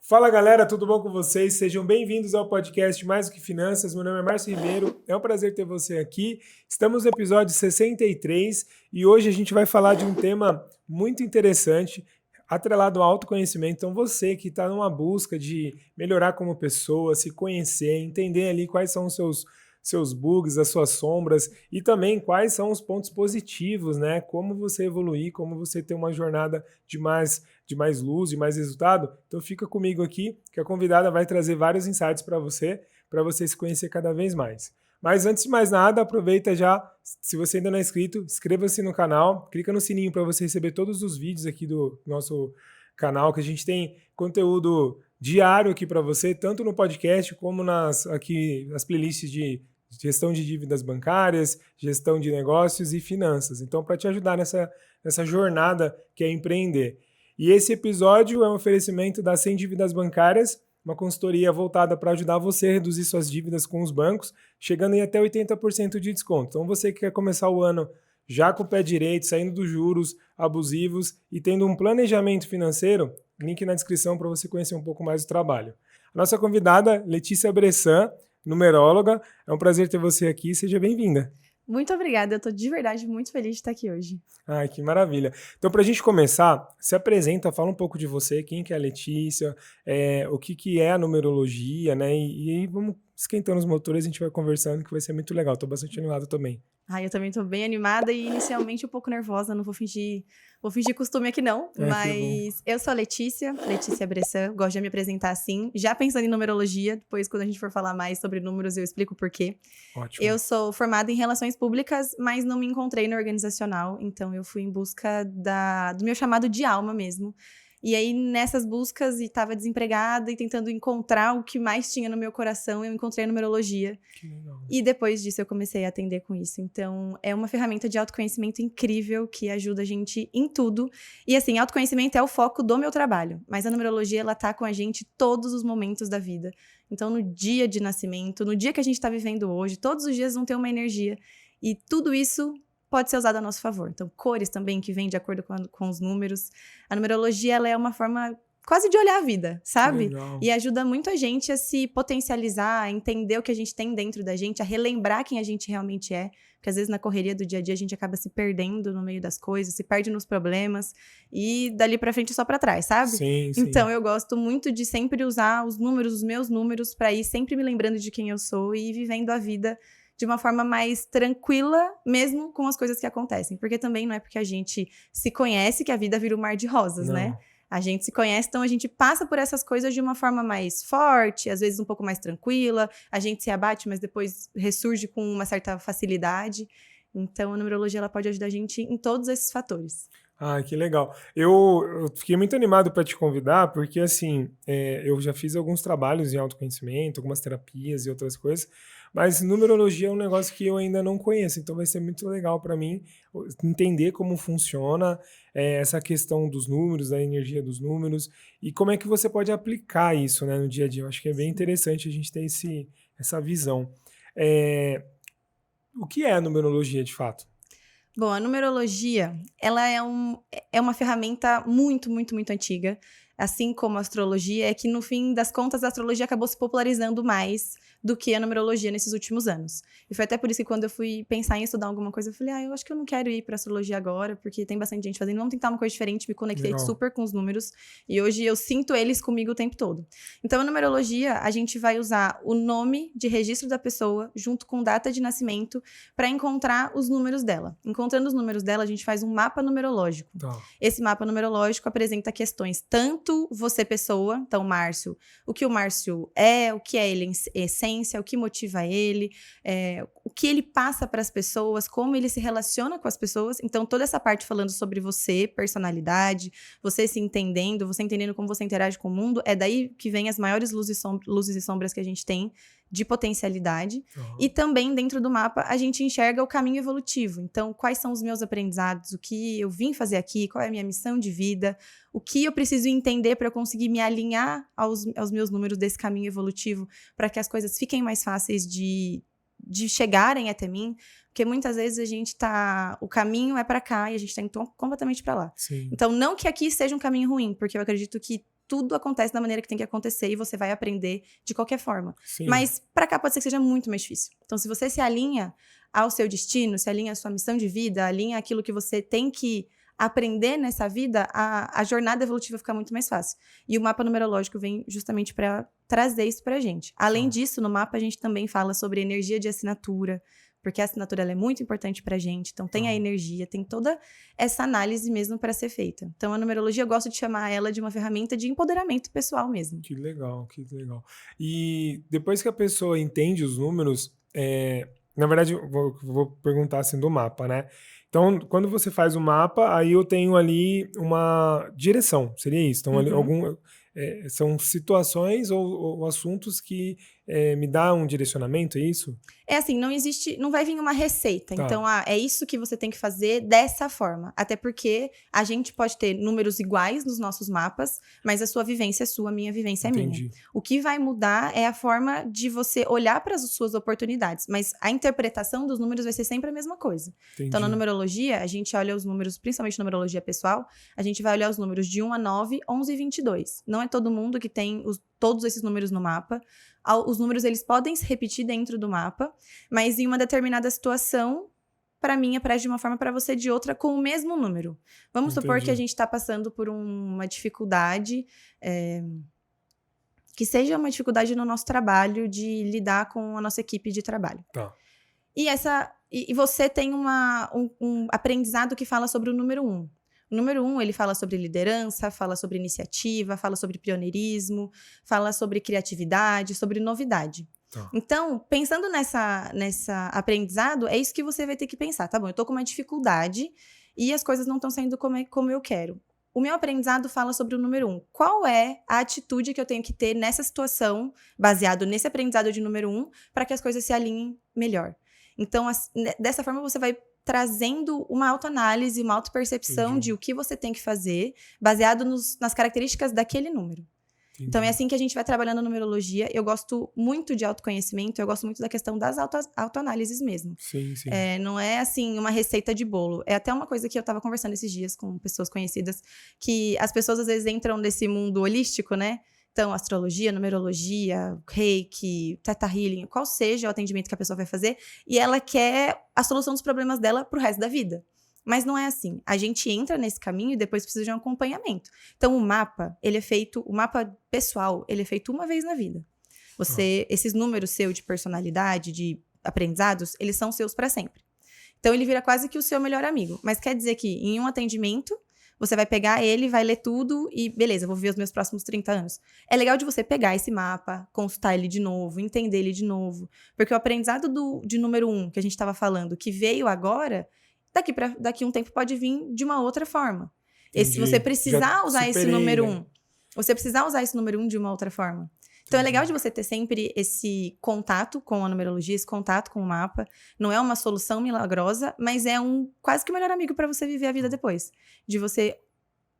Fala galera, tudo bom com vocês? Sejam bem-vindos ao podcast Mais Do Que Finanças. Meu nome é Márcio Ribeiro, é um prazer ter você aqui. Estamos no episódio 63 e hoje a gente vai falar de um tema muito interessante, atrelado ao autoconhecimento. Então você que está numa busca de melhorar como pessoa, se conhecer, entender ali quais são os seus bugs, as suas sombras e também quais são os pontos positivos, né? Como você evoluir, como você ter uma jornada de mais luz, de mais resultado. Então fica comigo aqui que a convidada vai trazer vários insights para você se conhecer cada vez mais. Mas antes de mais nada, aproveita já, se você ainda não é inscrito, inscreva-se no canal, clica no sininho para você receber todos os vídeos aqui do nosso canal, que a gente tem conteúdo diário aqui para você, tanto no podcast como nas playlists de gestão de dívidas bancárias, gestão de negócios e finanças. Então, para te ajudar nessa jornada que é empreender. E esse episódio é um oferecimento da Sem Dívidas Bancárias, uma consultoria voltada para ajudar você a reduzir suas dívidas com os bancos, chegando em até 80% de desconto. Então, você que quer começar o ano já com o pé direito, saindo dos juros abusivos e tendo um planejamento financeiro, link na descrição para você conhecer um pouco mais do trabalho. A nossa convidada, Letícia Bressan, numeróloga. É um prazer ter você aqui, seja bem-vinda. Muito obrigada, eu estou de verdade muito feliz de estar aqui hoje. Ai, que maravilha. Então, para a gente começar, se apresenta, fala um pouco de você, quem que é a Letícia, o que é a numerologia, né? E aí vamos esquentando os motores, a gente vai conversando, que vai ser muito legal. Estou bastante animado também. Eu também estou bem animada e inicialmente um pouco nervosa, não vou fingir costume aqui não, mas eu sou a Letícia Bressan, gosto de me apresentar assim, já pensando em numerologia, depois quando a gente for falar mais sobre números eu explico por quê. Ótimo. Eu sou formada em relações públicas, mas não me encontrei no organizacional, então eu fui em busca do meu chamado de alma mesmo. E aí, nessas buscas, e estava desempregada e tentando encontrar o que mais tinha no meu coração, eu encontrei a numerologia. Que legal. E depois disso, eu comecei a atender com isso. Então, é uma ferramenta de autoconhecimento incrível que ajuda a gente em tudo. E assim, autoconhecimento é o foco do meu trabalho. Mas a numerologia, ela tá com a gente todos os momentos da vida. Então, no dia de nascimento, no dia que a gente tá vivendo hoje, todos os dias vão ter uma energia. E tudo isso pode ser usado a nosso favor. Então, cores também, que vêm de acordo com os números. A numerologia, ela é uma forma quase de olhar a vida, sabe? Legal. E ajuda muito a gente a se potencializar, a entender o que a gente tem dentro da gente, a relembrar quem a gente realmente é. Porque às vezes na correria do dia a dia a gente acaba se perdendo no meio das coisas, se perde nos problemas e dali pra frente só pra trás, sabe? Sim. Então eu gosto muito de sempre usar os meus números, pra ir sempre me lembrando de quem eu sou e ir vivendo a vida de uma forma mais tranquila, mesmo com as coisas que acontecem. Porque também não é porque a gente se conhece que a vida vira um mar de rosas, né? A gente se conhece, então a gente passa por essas coisas de uma forma mais forte, às vezes um pouco mais tranquila, a gente se abate, mas depois ressurge com uma certa facilidade. Então a numerologia ela pode ajudar a gente em todos esses fatores. Ah, que legal. Eu fiquei muito animado para te convidar, porque assim, eu já fiz alguns trabalhos em autoconhecimento, algumas terapias e outras coisas, mas numerologia é um negócio que eu ainda não conheço, então vai ser muito legal para mim entender como funciona essa questão dos números, da energia dos números, e como é que você pode aplicar isso, né, no dia a dia. Eu acho que é bem interessante a gente ter essa visão. O que é a numerologia, de fato? Bom, a numerologia, ela é uma ferramenta muito, muito, muito antiga. Assim como a astrologia, é que no fim das contas a astrologia acabou se popularizando mais do que a numerologia nesses últimos anos. E foi até por isso que quando eu fui pensar em estudar alguma coisa, eu falei, eu acho que eu não quero ir pra astrologia agora, porque tem bastante gente fazendo, vamos tentar uma coisa diferente, me conectei Legal. super com os números, e hoje eu sinto eles comigo o tempo todo. Então a numerologia, a gente vai usar o nome de registro da pessoa, junto com data de nascimento, para encontrar os números dela. Encontrando os números dela, a gente faz um mapa numerológico. Tá. Esse mapa numerológico apresenta questões tanto você pessoa, então Márcio, o que o Márcio é, o que é ele em essência, o que motiva ele, o que ele passa para as pessoas, como ele se relaciona com as pessoas. Então toda essa parte falando sobre você, personalidade, você se entendendo, você entendendo como você interage com o mundo, é daí que vem as maiores luzes e sombras que a gente tem de potencialidade. Uhum. E também dentro do mapa a gente enxerga o caminho evolutivo. Então quais são os meus aprendizados, o que eu vim fazer aqui, qual é a minha missão de vida, o que eu preciso entender para eu conseguir me alinhar aos meus números desse caminho evolutivo, para que as coisas fiquem mais fáceis de chegarem até mim, porque muitas vezes a gente o caminho é para cá e a gente tá indo completamente para lá. Sim. Então não que aqui seja um caminho ruim, porque eu acredito que tudo acontece da maneira que tem que acontecer e você vai aprender de qualquer forma. Sim. Mas pra cá pode ser que seja muito mais difícil. Então, se você se alinha ao seu destino, se alinha à sua missão de vida, alinha aquilo que você tem que aprender nessa vida, a jornada evolutiva fica muito mais fácil. E o mapa numerológico vem justamente para trazer isso pra gente. Além disso, no mapa a gente também fala sobre energia de assinatura, porque a assinatura ela é muito importante pra gente. Então tem a energia, tem toda essa análise mesmo para ser feita. Então a numerologia eu gosto de chamar ela de uma ferramenta de empoderamento pessoal mesmo. Que legal, que legal. E depois que a pessoa entende os números, na verdade, eu vou perguntar assim do mapa, né? Então, quando você faz o mapa, aí eu tenho ali uma direção, seria isso? Então, ali são situações ou assuntos que me dá um direcionamento, é isso? É assim, não vai vir uma receita. Tá. Então, é isso que você tem que fazer dessa forma. Até porque a gente pode ter números iguais nos nossos mapas, mas a sua vivência é sua, a minha vivência é minha. Entendi. O que vai mudar é a forma de você olhar para as suas oportunidades, mas a interpretação dos números vai ser sempre a mesma coisa. Entendi. Então, na numerologia, a gente olha os números, principalmente na numerologia pessoal, a gente vai olhar os números de 1 a 9, 11 e 22. Não é todo mundo que tem todos esses números no mapa. Os números, eles podem se repetir dentro do mapa, mas em uma determinada situação, para mim, aparece de uma forma, para você de outra, com o mesmo número. Vamos supor que a gente está passando por uma dificuldade, que seja uma dificuldade no nosso trabalho, de lidar com a nossa equipe de trabalho. Tá. E você tem um aprendizado que fala sobre o número 1. O número 1, ele fala sobre liderança, fala sobre iniciativa, fala sobre pioneirismo, fala sobre criatividade, sobre novidade. Tá. Então, pensando nessa aprendizado, é isso que você vai ter que pensar. Tá bom, eu tô com uma dificuldade e as coisas não estão saindo como eu quero. O meu aprendizado fala sobre o número 1. Qual é a atitude que eu tenho que ter nessa situação, baseado nesse aprendizado de número 1, para que as coisas se alinhem melhor? Então, dessa forma, você vai trazendo uma autoanálise, uma autopercepção de o que você tem que fazer, baseado nas características daquele número. Entendi. Então, é assim que a gente vai trabalhando a numerologia. Eu gosto muito de autoconhecimento, eu gosto muito da questão das autoanálises mesmo. Sim, sim. Não é, assim, uma receita de bolo. É até uma coisa que eu estava conversando esses dias com pessoas conhecidas, que as pessoas, às vezes, entram nesse mundo holístico, né? Então, astrologia, numerologia, reiki, theta healing, qual seja o atendimento que a pessoa vai fazer, e ela quer a solução dos problemas dela pro resto da vida. Mas não é assim. A gente entra nesse caminho e depois precisa de um acompanhamento. Então, o mapa pessoal, ele é feito uma vez na vida. Esses números seus de personalidade, de aprendizados, eles são seus para sempre. Então, ele vira quase que o seu melhor amigo. Mas quer dizer que em um atendimento, você vai pegar ele, vai ler tudo e beleza, vou viver os meus próximos 30 anos. É legal de você pegar esse mapa, consultar ele de novo, entender ele de novo. Porque o aprendizado de número 1, que a gente estava falando, que veio agora, daqui um tempo pode vir de uma outra forma. Se você precisar usar esse número 1, você precisar usar esse número 1 de uma outra forma. Então, é legal de você ter sempre esse contato com a numerologia, esse contato com o mapa. Não é uma solução milagrosa, mas é quase que o melhor amigo para você viver a vida depois. De você,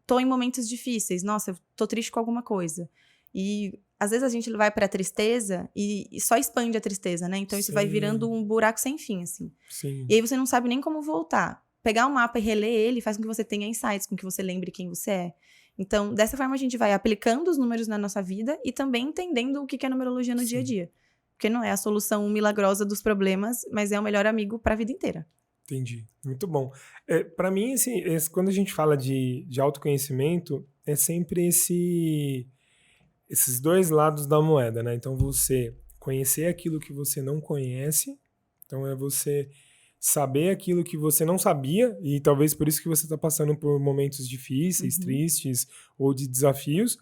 tô em momentos difíceis, nossa, eu tô triste com alguma coisa. E, às vezes, a gente vai pra tristeza e só expande a tristeza, né? Então, isso vai virando um buraco sem fim, assim. Sim. E aí, você não sabe nem como voltar. Pegar o mapa e reler ele faz com que você tenha insights, com que você lembre quem você é. Então, dessa forma, a gente vai aplicando os números na nossa vida e também entendendo o que é numerologia no dia a dia. Porque não é a solução milagrosa dos problemas, mas é o melhor amigo para a vida inteira. Entendi. Muito bom. Para mim, assim, quando a gente fala de autoconhecimento, é sempre esses dois lados da moeda, né? Então, você conhecer aquilo que você não conhece, então é você saber aquilo que você não sabia, e talvez por isso que você está passando por momentos difíceis, tristes ou de desafios,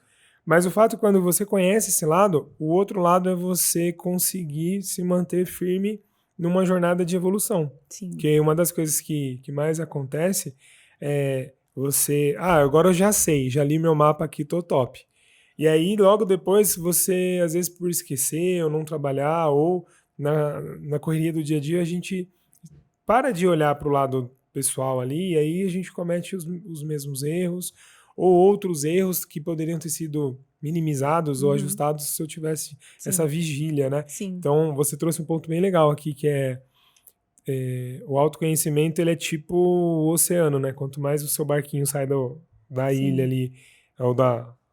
mas o fato é que quando você conhece esse lado, o outro lado é você conseguir se manter firme numa jornada de evolução. Sim. Porque uma das coisas que mais acontece é você... agora eu já sei, já li meu mapa aqui, tô top. E aí, logo depois, você, às vezes por esquecer ou não trabalhar, ou na correria do dia a dia, a gente para de olhar para o lado pessoal ali, e aí a gente comete os mesmos erros, ou outros erros que poderiam ter sido minimizados ou ajustados se eu tivesse essa vigília, né? Sim. Então, você trouxe um ponto bem legal aqui, que é o autoconhecimento, ele é tipo o oceano, né? Quanto mais o seu barquinho sai da ilha ali, ou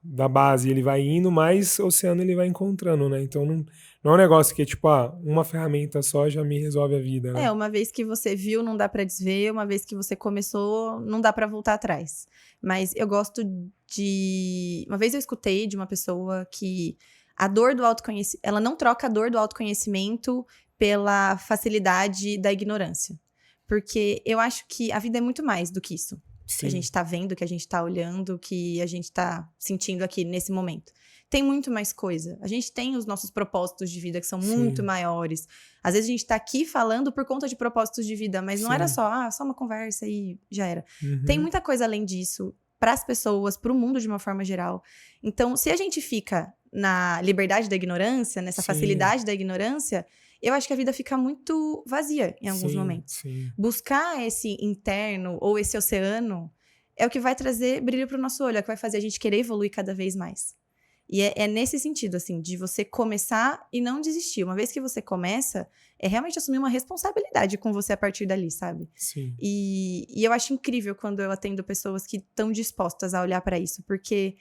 da base ele vai indo, mais oceano ele vai encontrando, né? Então não é um negócio que é tipo, uma ferramenta só já me resolve a vida, né? Uma vez que você viu, não dá pra desver. Uma vez que você começou, não dá pra voltar atrás. Mas eu gosto de... Uma vez eu escutei de uma pessoa que a dor do autoconhecimento... Ela não troca a dor do autoconhecimento pela facilidade da ignorância. Porque eu acho que a vida é muito mais do que isso. Sim. Que a gente tá vendo, que a gente tá olhando, que a gente tá sentindo aqui nesse momento. Tem muito mais coisa. A gente tem os nossos propósitos de vida que são muito maiores. Às vezes a gente tá aqui falando por conta de propósitos de vida, mas não era só uma conversa e já era. Tem muita coisa além disso para as pessoas, para o mundo de uma forma geral. Então, se a gente fica na liberdade da ignorância, nessa facilidade da ignorância, eu acho que a vida fica muito vazia em alguns momentos. Sim. Buscar esse interno ou esse oceano é o que vai trazer brilho pro nosso olho, é o que vai fazer a gente querer evoluir cada vez mais. E é nesse sentido, assim, de você começar e não desistir. Uma vez que você começa, é realmente assumir uma responsabilidade com você a partir dali, sabe? Sim. E eu acho incrível quando eu atendo pessoas que estão dispostas a olhar para isso, porque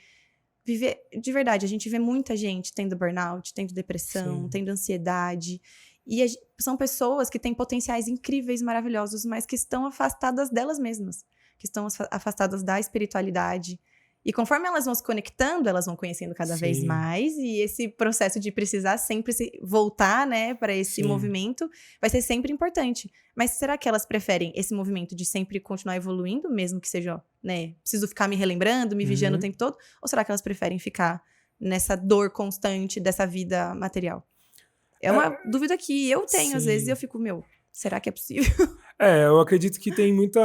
viver, de verdade, a gente vê muita gente tendo burnout, tendo depressão, tendo ansiedade. E são pessoas que têm potenciais incríveis, maravilhosos, mas que estão afastadas delas mesmas, que estão afastadas da espiritualidade. E conforme elas vão se conectando, elas vão conhecendo cada vez mais. E esse processo de precisar sempre voltar, né, para esse movimento vai ser sempre importante. Mas será que elas preferem esse movimento de sempre continuar evoluindo, mesmo que seja, né, preciso ficar me relembrando, me vigiando o tempo todo? Ou será que elas preferem ficar nessa dor constante dessa vida material? É uma dúvida que eu tenho, às vezes, e eu fico, será que é possível? Eu acredito que tem muita...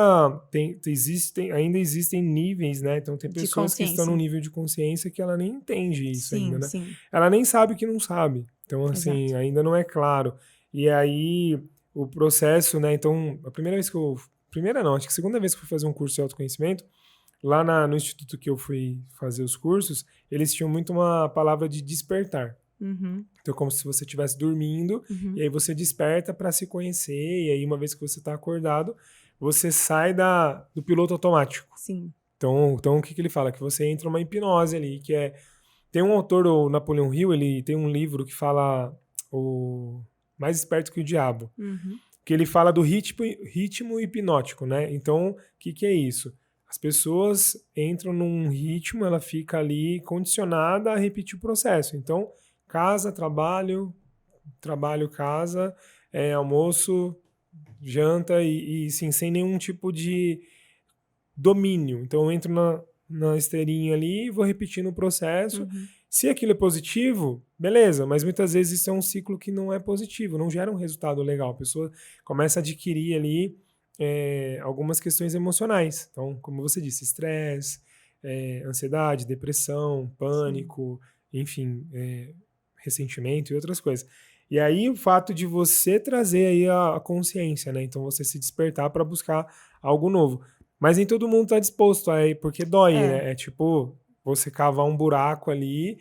ainda existem níveis, né? Então tem pessoas que estão num nível de consciência que ela nem entende isso ainda, né? Ela nem sabe que não sabe. Então, assim, ainda não é claro. E aí, o processo, né? Então, a primeira vez que eu... Primeira não, acho que a segunda vez que eu fui fazer um curso de autoconhecimento, lá no instituto que eu fui fazer os cursos, eles tinham muito uma palavra de despertar. Então, como se você estivesse dormindo, e aí você desperta para se conhecer, e aí uma vez que você está acordado, você sai do piloto automático. Então, o que ele fala? Que você entra numa hipnose ali, que é... Tem um autor, o Napoleon Hill, ele tem um livro que fala o Mais Esperto que o Diabo, que ele fala do ritmo hipnótico, né? Então, o que é isso? As pessoas entram num ritmo, ela fica ali condicionada a repetir o processo. Então, casa, trabalho, casa, almoço, janta e sim, sem nenhum tipo de domínio. Então eu entro na esteirinha ali e vou repetindo o processo. Se aquilo é positivo, beleza, mas muitas vezes isso é um ciclo que não é positivo, não gera um resultado legal. A pessoa começa a adquirir ali algumas questões emocionais. Então, como você disse, estresse, ansiedade, depressão, pânico, enfim... ressentimento e outras coisas. E aí o fato de você trazer aí a consciência, né? Então você se despertar para buscar algo novo. Mas nem todo mundo tá disposto aí, porque dói, né? É tipo você cavar um buraco ali,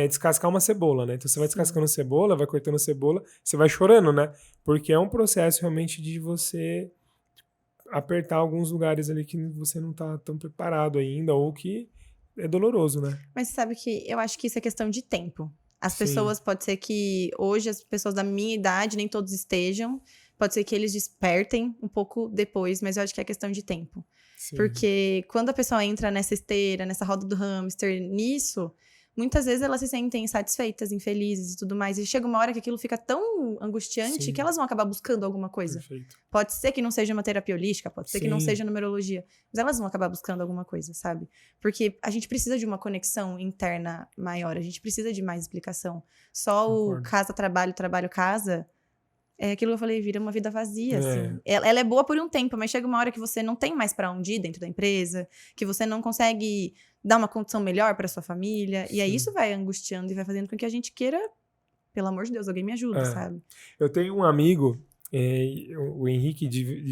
descascar uma cebola, né? Então você vai descascando cebola, vai cortando cebola, você vai chorando, né? Porque é um processo realmente de você apertar alguns lugares ali que você não tá tão preparado ainda, ou que é doloroso, né? Mas sabe que eu acho que isso é questão de tempo. As pessoas, pode ser que hoje as pessoas da minha idade, nem todos estejam, pode ser que eles despertem um pouco depois, mas eu acho que é questão de tempo. Porque quando a pessoa entra nessa esteira, nessa roda do hamster, nisso, muitas vezes elas se sentem insatisfeitas, infelizes e tudo mais, e chega uma hora que aquilo fica tão angustiante que elas vão acabar buscando alguma coisa. Pode ser que não seja uma terapia holística, pode ser que não seja numerologia, mas elas vão acabar buscando alguma coisa, sabe? Porque a gente precisa de uma conexão interna maior, a gente precisa de mais explicação. Só o casa, trabalho, trabalho, casa, é aquilo que eu falei, vira uma vida vazia, assim. Ela é boa por um tempo, mas chega uma hora que você não tem mais pra onde ir dentro da empresa, que você não consegue dar uma condição melhor pra sua família, e aí isso vai angustiando e vai fazendo com que a gente queira, pelo amor de Deus, alguém me ajuda, sabe? Eu tenho um amigo, o Henrique,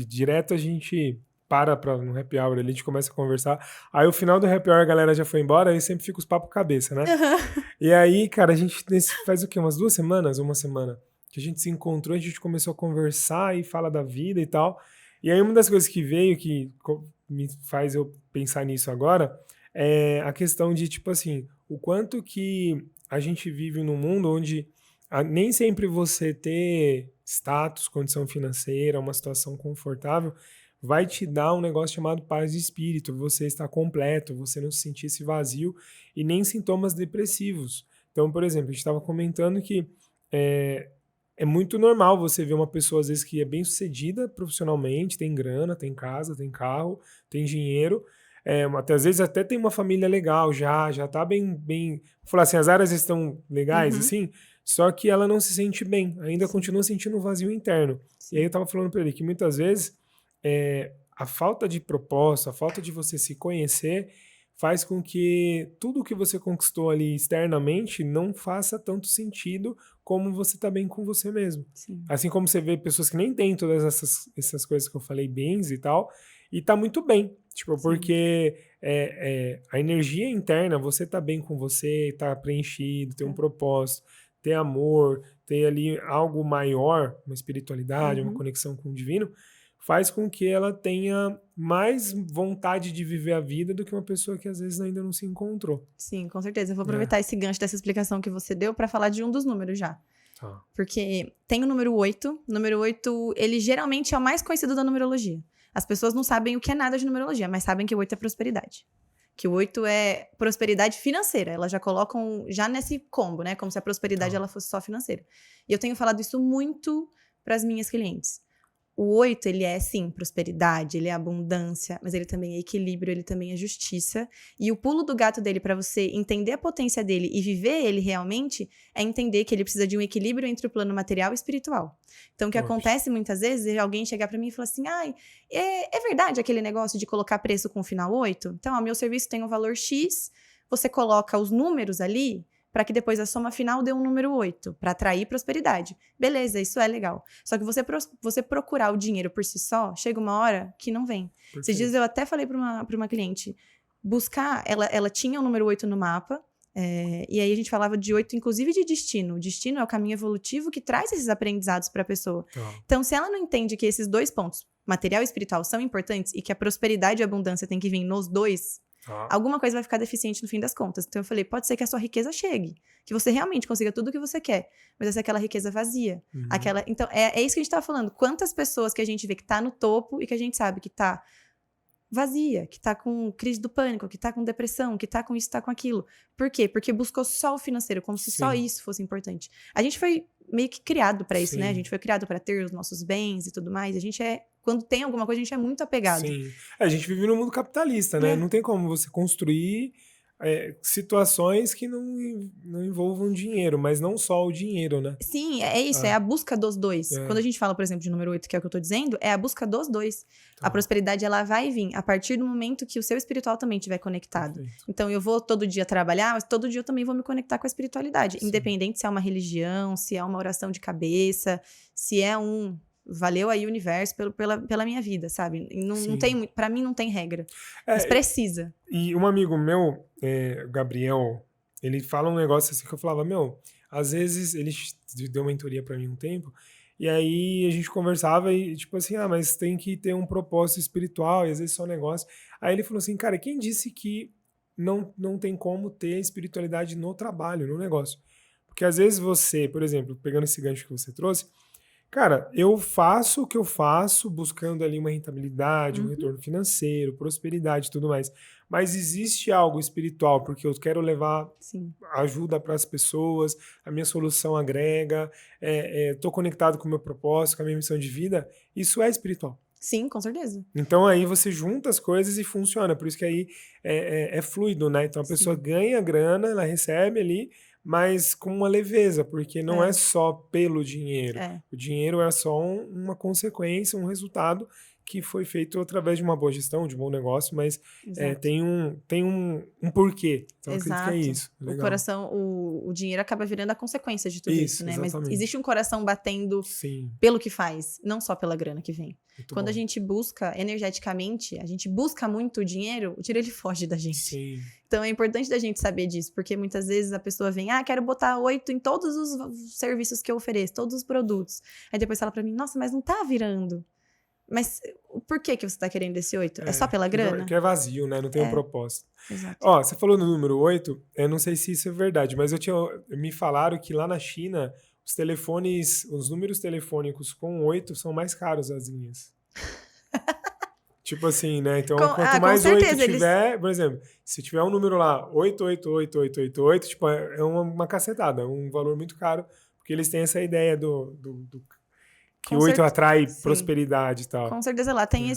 direto a gente para no happy hour ali, a gente começa a conversar, aí o final do happy hour a galera já foi embora, aí sempre fica os papos cabeça, né? E aí, cara, a gente faz o quê? Umas 2 semanas? Uma semana? Que a gente se encontrou, a gente começou a conversar e fala da vida e tal. E aí uma das coisas que veio, que me faz eu pensar nisso agora, é a questão de, tipo assim, o quanto que a gente vive num mundo onde nem sempre você ter status, condição financeira, uma situação confortável, vai te dar um negócio chamado paz de espírito, você está completo, você não se sentir esse vazio e nem sintomas depressivos. Então, por exemplo, a gente estava comentando que é muito normal você ver uma pessoa, às vezes, que é bem-sucedida profissionalmente, tem grana, tem casa, tem carro, tem dinheiro, até, às vezes até tem uma família legal, já tá bem, vou falar assim, as áreas estão legais, assim, só que ela não se sente bem, ainda continua sentindo um vazio interno. E aí eu tava falando para ele que muitas vezes a falta de propósito, a falta de você se conhecer faz com que tudo que você conquistou ali externamente não faça tanto sentido como você tá bem com você mesmo. Sim. Assim como você vê pessoas que nem têm todas essas coisas que eu falei, bens e tal, e tá muito bem. Tipo, porque a energia interna, você tá bem com você, tá preenchido, tem um propósito, ter amor, ter ali algo maior, uma espiritualidade, uma conexão com o divino, faz com que ela tenha mais vontade de viver a vida do que uma pessoa que às vezes ainda não se encontrou. Sim, com certeza. Eu vou aproveitar esse gancho dessa explicação que você deu para falar de um dos números já. Tá. Porque tem o número 8. O número 8, ele geralmente é o mais conhecido da numerologia. As pessoas não sabem o que é nada de numerologia, mas sabem que o 8 é prosperidade. Que o 8 é prosperidade financeira. Elas já colocam já nesse combo, né? Como se a prosperidade ela fosse só financeira. E eu tenho falado isso muito para as minhas clientes. O 8, ele é, sim, prosperidade, ele é abundância, mas ele também é equilíbrio, ele também é justiça. E o pulo do gato dele para você entender a potência dele e viver ele realmente é entender que ele precisa de um equilíbrio entre o plano material e espiritual. Então, o que acontece muitas vezes é alguém chegar para mim e falar assim, é verdade aquele negócio de colocar preço com o final 8? Então, meu serviço tem um valor X, você coloca os números ali, para que depois a soma final dê um número 8, para atrair prosperidade. Beleza, isso é legal. Só que você procurar o dinheiro por si só, chega uma hora que não vem. Esses dias eu até falei para uma cliente, buscar, ela tinha o número 8 no mapa, e aí a gente falava de 8, inclusive de destino. O destino é o caminho evolutivo que traz esses aprendizados para a pessoa. Então, se ela não entende que esses dois pontos, material e espiritual, são importantes e que a prosperidade e a abundância tem que vir nos dois, alguma coisa vai ficar deficiente no fim das contas. Então eu falei, pode ser que a sua riqueza chegue, que você realmente consiga tudo o que você quer, mas essa é aquela riqueza vazia. Então é isso que a gente tava falando. Quantas pessoas que a gente vê que tá no topo e que a gente sabe que tá vazia, que tá com crise do pânico, que tá com depressão, que tá com isso, tá com aquilo. Por quê? Porque buscou só o financeiro, como se só isso fosse importante. A gente foi meio que criado para isso, né? A gente foi criado para ter os nossos bens e tudo mais. A gente quando tem alguma coisa, a gente é muito apegado. Sim. A gente vive no mundo capitalista, né? Não tem como você construir situações que não envolvam dinheiro, mas não só o dinheiro, né? Sim, é isso, é a busca dos dois. Quando a gente fala, por exemplo, de número 8, que é o que eu tô dizendo, é a busca dos dois. A prosperidade, ela vai vir a partir do momento que o seu espiritual também estiver conectado. Perfeito. Então, eu vou todo dia trabalhar, mas todo dia eu também vou me conectar com a espiritualidade. Sim. Independente se é uma religião, se é uma oração de cabeça, se é valeu aí o universo pela minha vida, sabe? Não tem, pra mim não tem regra. Mas precisa. E um amigo meu, Gabriel, ele fala um negócio assim que eu falava, às vezes ele deu mentoria pra mim um tempo, e aí a gente conversava e tipo assim, mas tem que ter um propósito espiritual, e às vezes só um negócio. Aí ele falou assim, cara, quem disse que não tem como ter espiritualidade no trabalho, no negócio? Porque às vezes você, por exemplo, pegando esse gancho que você trouxe, cara, eu faço o que eu faço buscando ali uma rentabilidade, um retorno financeiro, prosperidade e tudo mais. Mas existe algo espiritual, porque eu quero levar ajuda para as pessoas, a minha solução agrega, estou conectado com o meu propósito, com a minha missão de vida. Isso é espiritual. Sim, com certeza. Então aí você junta as coisas e funciona. Por isso que aí é fluido, né? Então a pessoa ganha grana, ela recebe ali, mas com uma leveza, porque não é só pelo dinheiro. O dinheiro é só uma consequência, um resultado que foi feito através de uma boa gestão, de um bom negócio, mas tem um porquê. Então, eu acredito que é isso. Legal. O coração, o dinheiro acaba virando a consequência de tudo isso, né? Exatamente. Mas existe um coração batendo pelo que faz, não só pela grana que vem. Quando a gente busca energeticamente, a gente busca muito o dinheiro ele foge da gente. Sim. Então é importante da gente saber disso, porque muitas vezes a pessoa vem, quero botar 8 em todos os serviços que eu ofereço, todos os produtos. Aí depois fala pra mim, nossa, mas não tá virando. Mas por que você tá querendo esse 8? É só pela grana? Que é vazio, né? Não tem um propósito. Exato. Ó, você falou no número 8, eu não sei se isso é verdade, mas me falaram que lá na China, os números telefônicos com 8 são mais caros as linhas. Tipo assim, né? Então, quanto mais 8 tiver, por exemplo, se tiver um número lá, 888888, tipo, é uma cacetada, um valor muito caro, porque eles têm essa ideia que 8 atrai prosperidade e tal. Com certeza lá tem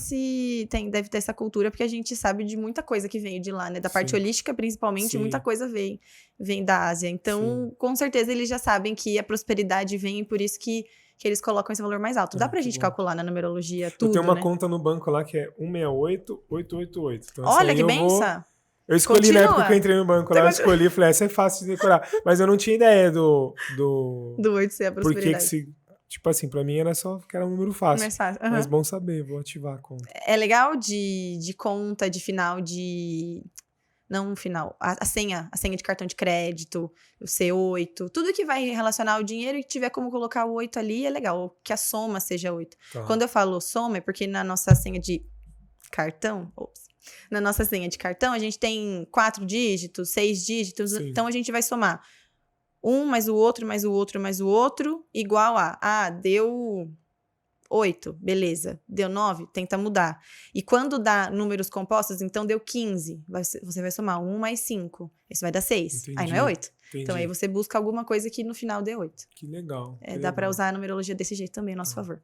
deve ter essa cultura, porque a gente sabe de muita coisa que veio de lá, né? Da parte holística, principalmente, muita coisa vem da Ásia. Então, com certeza, eles já sabem que a prosperidade vem e por isso que eles colocam esse valor mais alto. Dá pra gente calcular na numerologia tudo, eu tenho uma né? conta no banco lá que é 168888. Então, olha que benção! Eu escolhi na época que eu entrei no banco lá, eu escolhi, falei, essa é fácil de decorar. Mas eu não tinha ideia do 8 ser a prosperidade. Tipo assim, pra mim era só que era um número fácil. Mais fácil. Mas bom saber, vou ativar a conta. É legal de conta, de final de... Não um final, a senha de cartão de crédito, o C8, tudo que vai relacionar o dinheiro e tiver como colocar o 8 ali é legal, que a soma seja 8. Tá. Quando eu falo soma é porque na nossa senha de cartão, a gente tem 4 dígitos, 6 dígitos, então a gente vai somar um mais o outro, mais o outro, mais o outro, igual a, deu 8, beleza. Deu 9, tenta mudar. E quando dá números compostos, então deu 15. Você vai somar 1 mais 5. Isso vai dar 6. Entendi. Aí não é 8. Entendi. Então aí você busca alguma coisa que no final dê 8. Que legal. Dá pra usar a numerologia desse jeito também a nosso favor.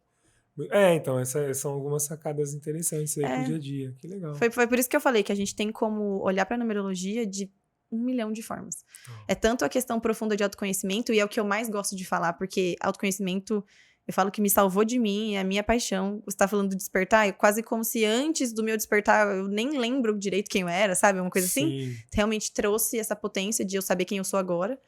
Então, essas são algumas sacadas interessantes aí pro dia a dia. Que legal. Foi por isso que eu falei que a gente tem como olhar pra numerologia de 1 milhão de formas. É tanto a questão profunda de autoconhecimento, e é o que eu mais gosto de falar, porque autoconhecimento... Eu falo que me salvou de mim, é a minha paixão. Você tá falando de despertar, é quase como se antes do meu despertar, eu nem lembro direito quem eu era, sabe? Uma coisa assim. Realmente trouxe essa potência de eu saber quem eu sou agora.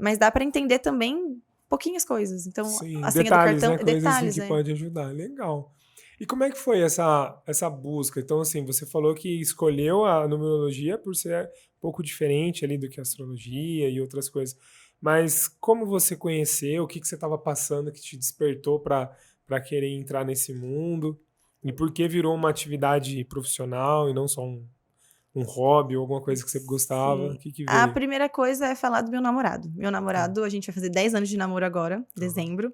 Mas dá pra entender também pouquinhas coisas. Então, a senha do cartão... Né? Coisas assim que pode ajudar. Legal. E como é que foi essa busca? Então, assim, você falou que escolheu a numerologia por ser um pouco diferente ali do que a astrologia e outras coisas. Mas como você conheceu? O que você estava passando que te despertou para querer entrar nesse mundo? E por que virou uma atividade profissional e não só um hobby ou alguma coisa que você gostava? O que veio? A primeira coisa é falar do meu namorado. Meu namorado, a gente vai fazer 10 anos de namoro agora, dezembro.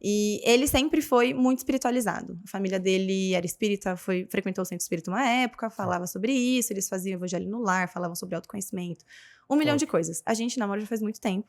E ele sempre foi muito espiritualizado. A família dele era espírita, frequentou o centro espírita uma época, falava sobre isso, eles faziam evangelho no lar, falavam sobre autoconhecimento. 1 milhão de coisas. A gente namora já faz muito tempo.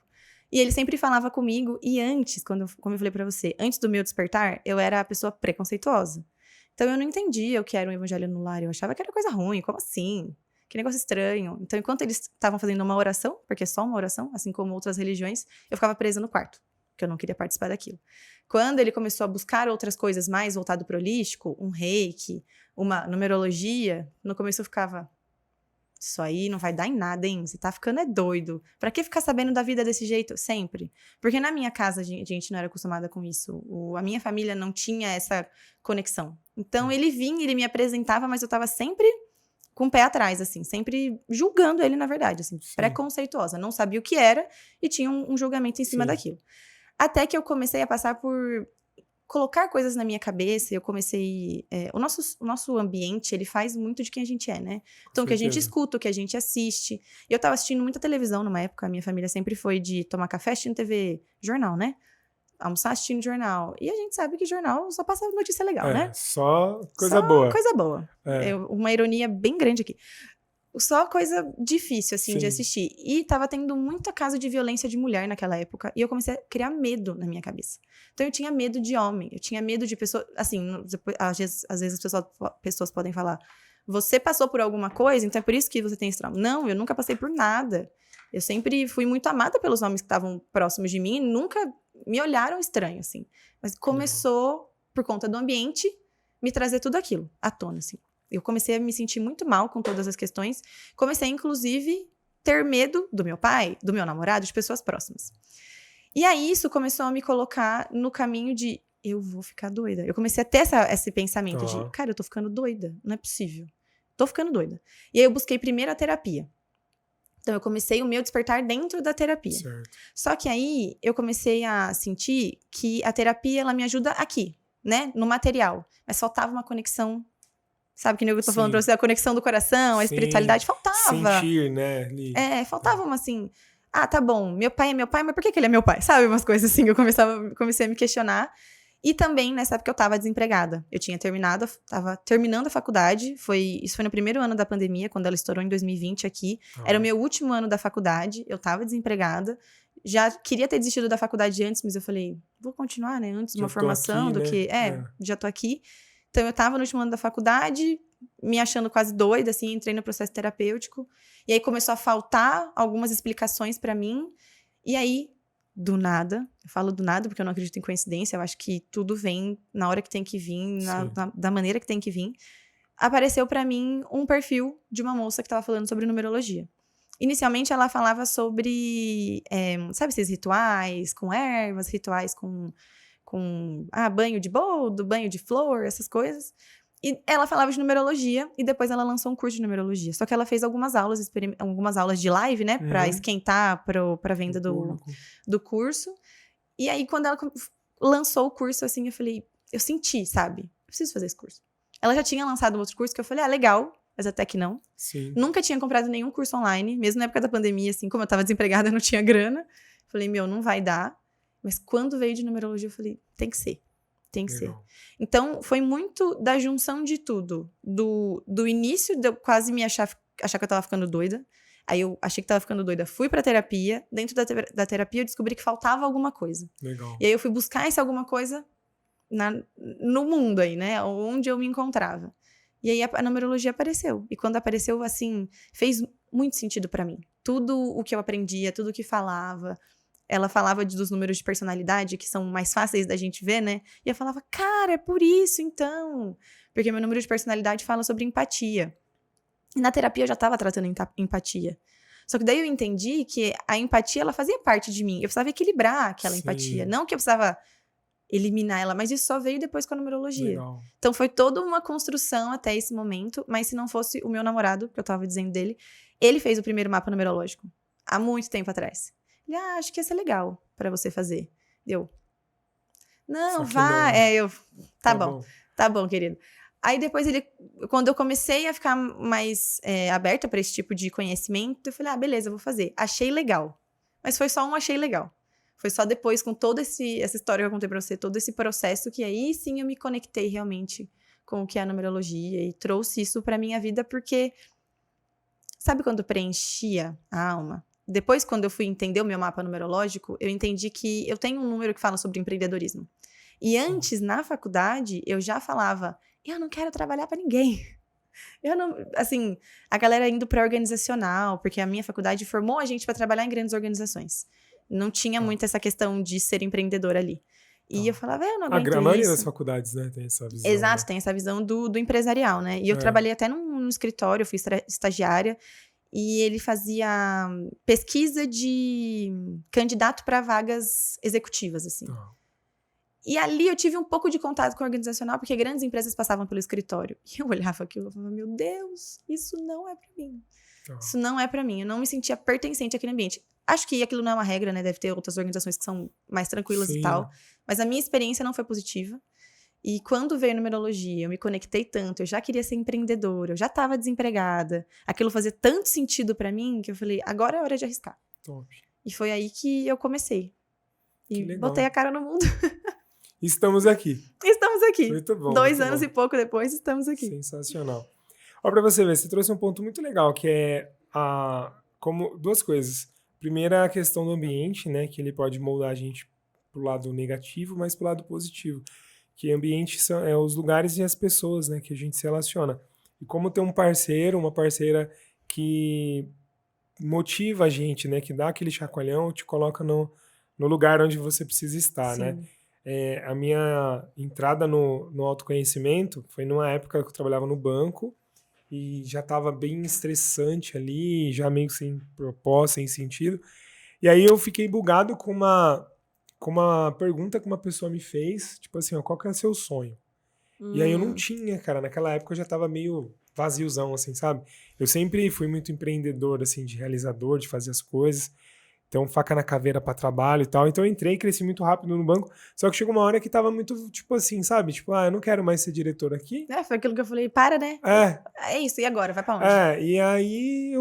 E ele sempre falava comigo, e antes, como eu falei pra você, antes do meu despertar, eu era a pessoa preconceituosa. Então eu não entendia o que era um evangelho no lar, eu achava que era coisa ruim, como assim? Que negócio estranho. Então enquanto eles estavam fazendo uma oração, porque é só uma oração, assim como outras religiões, eu ficava presa no quarto, porque eu não queria participar daquilo. Quando ele começou a buscar outras coisas mais voltado pro holístico, um reiki, uma numerologia, no começo eu ficava... Isso aí não vai dar em nada, hein? Você tá ficando doido. Pra que ficar sabendo da vida desse jeito? Sempre. Porque na minha casa a gente não era acostumada com isso. A minha família não tinha essa conexão. Então ele vinha, ele me apresentava, mas eu tava sempre com o pé atrás, assim. Sempre julgando ele, na verdade, assim. Preconceituosa. Não sabia o que era e tinha um julgamento em cima daquilo. Até que eu comecei a passar por... colocar coisas na minha cabeça, eu comecei... o nosso ambiente, ele faz muito de quem a gente é, né? Então, o que a gente escuta, o que a gente assiste. E eu tava assistindo muita televisão numa época, a minha família sempre foi de tomar café assistindo TV, jornal, né? Almoçar assistindo jornal. E a gente sabe que jornal só passa notícia legal, né? Só coisa boa. Coisa boa. Uma ironia bem grande aqui. Só coisa difícil, assim, de assistir. E tava tendo muita caso de violência de mulher naquela época. E eu comecei a criar medo na minha cabeça. Então, eu tinha medo de homem. Eu tinha medo de pessoas... Assim, às vezes as pessoas podem falar... Você passou por alguma coisa, então é por isso que você tem esse trauma. Não, eu nunca passei por nada. Eu sempre fui muito amada pelos homens que estavam próximos de mim. E nunca me olharam estranho, assim. Mas começou, por conta do ambiente, me trazer tudo aquilo à tona, assim. Eu comecei a me sentir muito mal com todas as questões. Comecei, inclusive, ter medo do meu pai, do meu namorado, de pessoas próximas. E aí, isso começou a me colocar no caminho de... Eu vou ficar doida. Eu comecei a ter esse pensamento de... Cara, eu tô ficando doida. Não é possível. Tô ficando doida. E aí, eu busquei primeiro a terapia. Então, eu comecei o meu despertar dentro da terapia. Certo. Só que aí, eu comecei a sentir que a terapia, ela me ajuda aqui. né, no material, mas faltava uma conexão. Sabe que nem eu tô falando pra Sim. você, a conexão do coração, a Sim. espiritualidade, faltava. Sentir, né? Ali. Faltava uma assim, tá bom, meu pai é meu pai, mas por que ele é meu pai? Sabe, umas coisas assim, eu comecei a me questionar. E também, nessa época, eu tava desempregada. Eu tava terminando a faculdade, isso foi no primeiro ano da pandemia, quando ela estourou em 2020 aqui. Era o meu último ano da faculdade, eu tava desempregada. Já queria ter desistido da faculdade antes, mas eu falei, vou continuar, né, antes de uma formação aqui, do né? que... já tô aqui. Então, eu tava no último ano da faculdade, me achando quase doida, assim, entrei no processo terapêutico. E aí, começou a faltar algumas explicações pra mim. E aí, do nada, eu falo do nada porque eu não acredito em coincidência, eu acho que tudo vem na hora que tem que vir, da maneira que tem que vir. Apareceu pra mim um perfil de uma moça que tava falando sobre numerologia. Inicialmente, ela falava sobre, sabe esses rituais com ervas, rituais com banho de boldo, banho de flor, essas coisas. E ela falava de numerologia e depois ela lançou um curso de numerologia. Só que ela fez algumas aulas de live, né? Pra esquentar pra venda do curso. E aí, quando ela lançou o curso, assim, eu falei... Eu senti, sabe? Eu preciso fazer esse curso. Ela já tinha lançado um outro curso que eu falei, legal. Mas até que não. Sim. Nunca tinha comprado nenhum curso online. Mesmo na época da pandemia, assim, como eu tava desempregada, eu não tinha grana. Falei, não vai dar. Mas quando veio de numerologia, eu falei, tem que ser. Tem que ser. Então, foi muito da junção de tudo. Do início de eu quase me achar que eu tava ficando doida. Aí eu achei que tava ficando doida. Fui pra terapia. Dentro da terapia, eu descobri que faltava alguma coisa. Legal. E aí eu fui buscar esse alguma coisa no mundo aí, né? Onde eu me encontrava. E aí a numerologia apareceu. E quando apareceu, assim, fez muito sentido pra mim. Tudo o que eu aprendia, tudo o que falava... Ela falava dos números de personalidade, que são mais fáceis da gente ver, né? E eu falava, cara, é por isso, então. Porque meu número de personalidade fala sobre empatia. E na terapia eu já estava tratando empatia. Só que daí eu entendi que a empatia, ela fazia parte de mim. Eu precisava equilibrar aquela empatia. Não que eu precisava eliminar ela, mas isso só veio depois com a numerologia. Legal. Então foi toda uma construção até esse momento. Mas se não fosse o meu namorado, que eu estava dizendo dele, ele fez o primeiro mapa numerológico. Há muito tempo atrás. Ele, acho que ia ser legal pra você fazer. Não, vai. Tá bom, querido. Aí depois quando eu comecei a ficar mais aberta pra esse tipo de conhecimento, eu falei, beleza, eu vou fazer. Achei legal. Mas foi só achei legal. Foi só depois, com toda essa história que eu contei pra você, todo esse processo, que aí sim eu me conectei realmente com o que é a numerologia e trouxe isso pra minha vida, porque sabe quando preenchia a alma? Depois, quando eu fui entender o meu mapa numerológico, eu entendi que eu tenho um número que fala sobre empreendedorismo. E antes, na faculdade, eu já falava, eu não quero trabalhar para ninguém. Eu não, assim, a galera indo para organizacional, porque a minha faculdade formou a gente para trabalhar em grandes organizações. Não tinha muito essa questão de ser empreendedor ali. E eu falava, eu não aguento A maioria isso. das faculdades, né, tem essa visão. Exato, né? tem essa visão do empresarial, né? E eu trabalhei até num escritório, eu fui estagiária, e ele fazia pesquisa de candidato para vagas executivas, assim. E ali eu tive um pouco de contato com o organizacional, porque grandes empresas passavam pelo escritório. E eu olhava aquilo e falava, meu Deus, isso não é para mim. Isso não é para mim. Eu não me sentia pertencente àquele ambiente. Acho que aquilo não é uma regra, né? Deve ter outras organizações que são mais tranquilas e tal. Mas a minha experiência não foi positiva. E quando veio a numerologia, eu me conectei tanto, eu já queria ser empreendedora, eu já estava desempregada. Aquilo fazia tanto sentido para mim que eu falei, agora é hora de arriscar. Top. E foi aí que eu comecei. E botei a cara no mundo. Estamos aqui. Estamos aqui. Muito bom. 2 anos e pouco depois, estamos aqui. Sensacional. Ó, pra você ver, você trouxe um ponto muito legal, que é como duas coisas. Primeiro é a questão do ambiente, né? Que ele pode moldar a gente pro lado negativo, mas pro lado positivo. Que ambiente são os lugares e as pessoas, né? Que a gente se relaciona. E como ter um parceiro, uma parceira que motiva a gente, né? Que dá aquele chacoalhão, te coloca no lugar onde você precisa estar, Sim. né? A minha entrada no autoconhecimento foi numa época que eu trabalhava no banco e já estava bem estressante ali, já meio sem propósito, sem sentido. E aí eu fiquei bugado com uma pergunta que uma pessoa me fez, tipo assim, ó, qual que é o seu sonho? E aí eu não tinha, cara, naquela época eu já tava meio vaziozão, assim, sabe? Eu sempre fui muito empreendedor, assim, de realizador, de fazer as coisas. Então, faca na caveira pra trabalho e tal. Então, eu entrei e cresci muito rápido no banco. Só que chegou uma hora que tava muito, tipo assim, sabe? Tipo, eu não quero mais ser diretor aqui. Foi aquilo que eu falei, para, né? É isso, e agora? Vai pra onde? E aí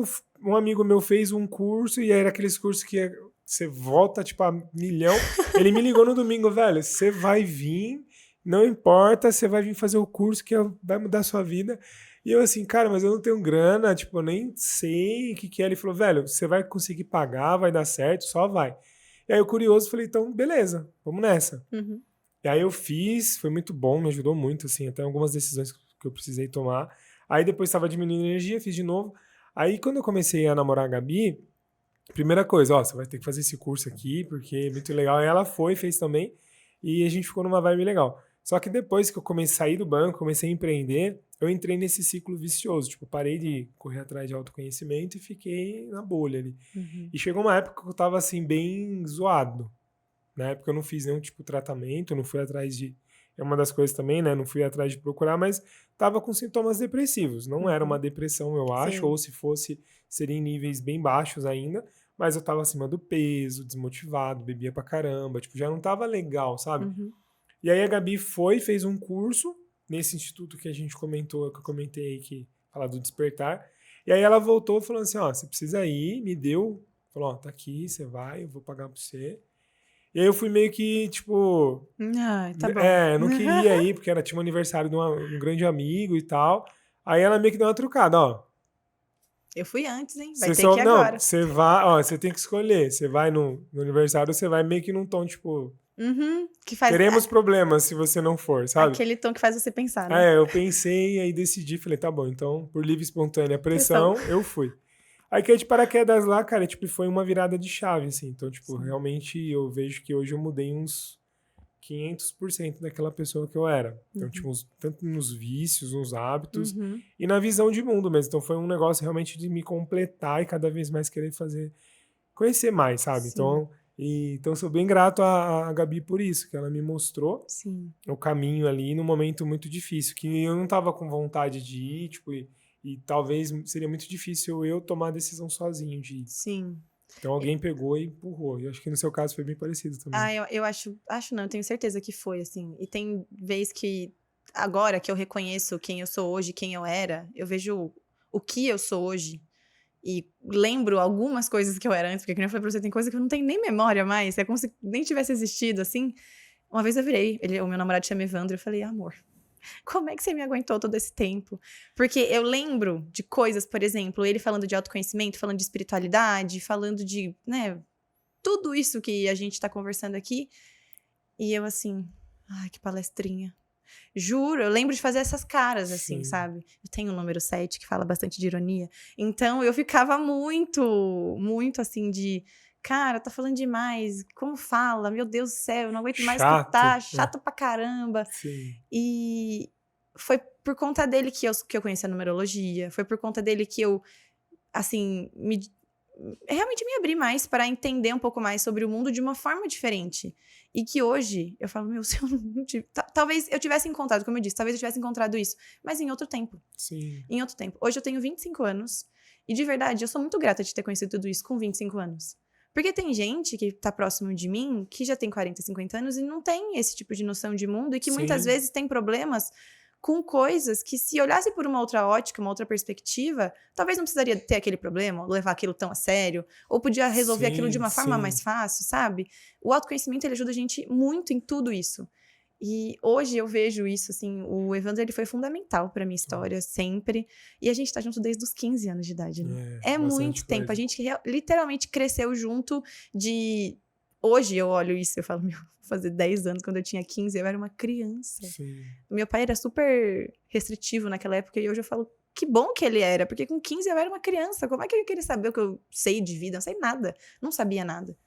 um amigo meu fez um curso, e aí era aqueles cursos que você volta, tipo, a milhão. Ele me ligou no domingo, velho, você vai vir, não importa, você vai vir fazer o curso que vai mudar a sua vida. E eu assim, cara, mas eu não tenho grana, tipo, eu nem sei o que é. Ele falou, velho, você vai conseguir pagar, vai dar certo, só vai. E aí eu curioso, falei, então, beleza, vamos nessa. Uhum. E aí eu fiz, foi muito bom, me ajudou muito, assim, até algumas decisões que eu precisei tomar. Aí depois estava diminuindo a energia, fiz de novo. Aí quando eu comecei a namorar a Gabi, primeira coisa, você vai ter que fazer esse curso aqui, porque é muito legal. E ela fez também, e a gente ficou numa vibe legal. Só que depois que eu comecei a sair do banco, comecei a empreender, eu entrei nesse ciclo vicioso. Tipo, parei de correr atrás de autoconhecimento e fiquei na bolha ali. Uhum. E chegou uma época que eu tava, assim, bem zoado. Na época eu não fiz nenhum tipo de tratamento, não fui atrás de... É uma das coisas também, né? Não fui atrás de procurar, mas tava com sintomas depressivos. Não era uma depressão, eu acho, Sim. ou se fosse, seria em níveis bem baixos ainda, mas eu tava acima do peso, desmotivado, bebia pra caramba, tipo, já não tava legal, sabe? Uhum. E aí a Gabi fez um curso nesse instituto que a gente comentou, que eu comentei aí, que fala do despertar. E aí ela voltou falando assim, você precisa ir, me deu, falou, tá aqui, você vai, eu vou pagar pra você. E aí eu fui meio que, tipo... Tá bom. eu não queria ir, porque tinha um aniversário de um grande amigo e tal. Aí ela meio que deu uma trucada, Eu fui antes, hein? Vai ter que ir agora. Não, você vai, você tem que escolher. Você vai no aniversário, você vai meio que num tom, tipo... Que faz teremos problemas se você não for, sabe? aquele tom que faz você pensar, né? Eu pensei, aí decidi, falei, tá bom, então, por livre e espontânea pressão, eu fui. Aí caí de paraquedas lá, cara, tipo, foi uma virada de chave, assim. Então, tipo, realmente eu vejo que hoje eu mudei uns 500% daquela pessoa que eu era. Então, tipo, tanto nos vícios, nos hábitos e na visão de mundo mesmo. Então, foi um negócio realmente de me completar e cada vez mais querer conhecer mais, sabe? Sim. Então, sou bem grato à Gabi por isso, que ela me mostrou o caminho ali num momento muito difícil, que eu não tava com vontade de ir, tipo, e talvez seria muito difícil eu tomar a decisão sozinho de ir. Sim. Então alguém pegou e empurrou. E acho que no seu caso foi bem parecido também. Eu acho não, eu tenho certeza que foi, assim. E tem vez que, agora que eu reconheço quem eu sou hoje, quem eu era, eu vejo o que eu sou hoje e lembro algumas coisas que eu era antes, porque como eu falei pra você, tem coisa que eu não tenho nem memória mais, é como se nem tivesse existido, assim. Uma vez eu virei, o meu namorado chama Evandro, eu falei, amor, como é que você me aguentou todo esse tempo? Porque eu lembro de coisas, por exemplo, ele falando de autoconhecimento, falando de espiritualidade, falando de, né, tudo isso que a gente tá conversando aqui. E eu assim, ai, que palestrinha. Juro, eu lembro de fazer essas caras, assim, sabe? Eu tenho o número 7, que fala bastante de ironia. Então, eu ficava muito, muito assim de... Cara, tá falando demais. Como fala? Meu Deus do céu, eu não aguento mais escutar. Chato pra caramba. Sim. E foi por conta dele que eu conheci a numerologia. Foi por conta dele que eu, assim, realmente me abri mais para entender um pouco mais sobre o mundo de uma forma diferente. E que hoje, eu falo, meu, se eu não tive... Talvez eu tivesse encontrado, como eu disse, talvez eu tivesse encontrado isso, mas em outro tempo. Sim. Em outro tempo. Hoje eu tenho 25 anos, e de verdade, eu sou muito grata de ter conhecido tudo isso com 25 anos. Porque tem gente que tá próximo de mim, que já tem 40, 50 anos, e não tem esse tipo de noção de mundo, e que muitas vezes tem problemas com coisas que, se olhasse por uma outra ótica, uma outra perspectiva, talvez não precisaria ter aquele problema, levar aquilo tão a sério, ou podia resolver aquilo de uma forma mais fácil, sabe? O autoconhecimento, ele ajuda a gente muito em tudo isso. E hoje eu vejo isso, assim, o Evandro, ele foi fundamental pra minha história, sempre. E a gente tá junto desde os 15 anos de idade, né? É muito tempo. A gente literalmente cresceu junto de... Hoje eu olho isso e eu falo, meu, vou fazer 10 anos, quando eu tinha 15, eu era uma criança. Sim. Meu pai era super restritivo naquela época e hoje eu falo, que bom que ele era, porque com 15 eu era uma criança. Como é que eu ia querer saber o que eu sei de vida? Eu não sei nada. Não sabia nada.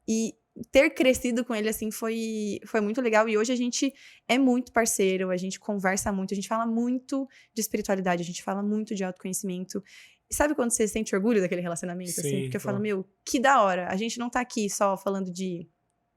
E ter crescido com ele, assim, foi muito legal. E hoje a gente é muito parceiro, a gente conversa muito, a gente fala muito de espiritualidade, a gente fala muito de autoconhecimento. E sabe quando você sente orgulho daquele relacionamento, Sim, assim? Porque eu falo, meu, que da hora. A gente não tá aqui só falando de,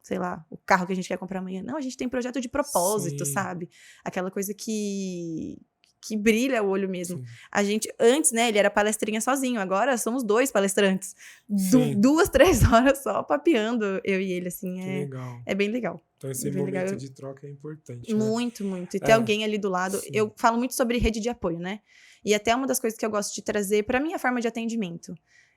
sei lá, o carro que a gente quer comprar amanhã. Não, a gente tem projeto de propósito, sabe? Aquela coisa que que brilha o olho mesmo. Sim. A gente, antes, né, ele era palestrinha sozinho, agora somos 2 palestrantes. Sim. 2, 3 horas só papeando, eu e ele, assim, Que legal. é bem legal. Então esse Bem legal. momento de troca é importante, né? Muito, muito. E ter alguém ali do lado. Sim. Eu falo muito sobre rede de apoio, né? E até uma das coisas que eu gosto de trazer para minha forma de atendimento.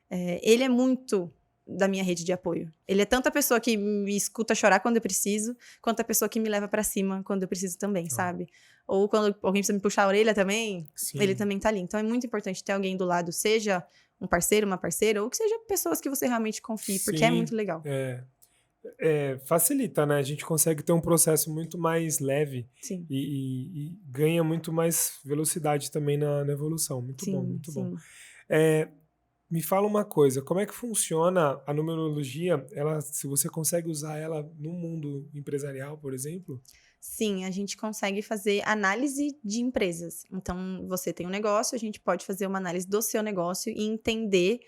Ele é muito da minha rede de apoio. Ele é tanto a pessoa que me escuta chorar quando eu preciso, quanto a pessoa que me leva para cima quando eu preciso também, sabe? Ou quando alguém precisa me puxar a orelha também, Sim. ele também tá ali. Então é muito importante ter alguém do lado, seja um parceiro, uma parceira, ou que seja pessoas que você realmente confie, porque é muito legal. Facilita, né? A gente consegue ter um processo muito mais leve. Sim. E ganha muito mais velocidade também na evolução. Muito bom, muito bom. Me fala uma coisa, como é que funciona a numerologia? Se você consegue usar ela no mundo empresarial, por exemplo? Sim, a gente consegue fazer análise de empresas. Então, você tem um negócio, a gente pode fazer uma análise do seu negócio e entender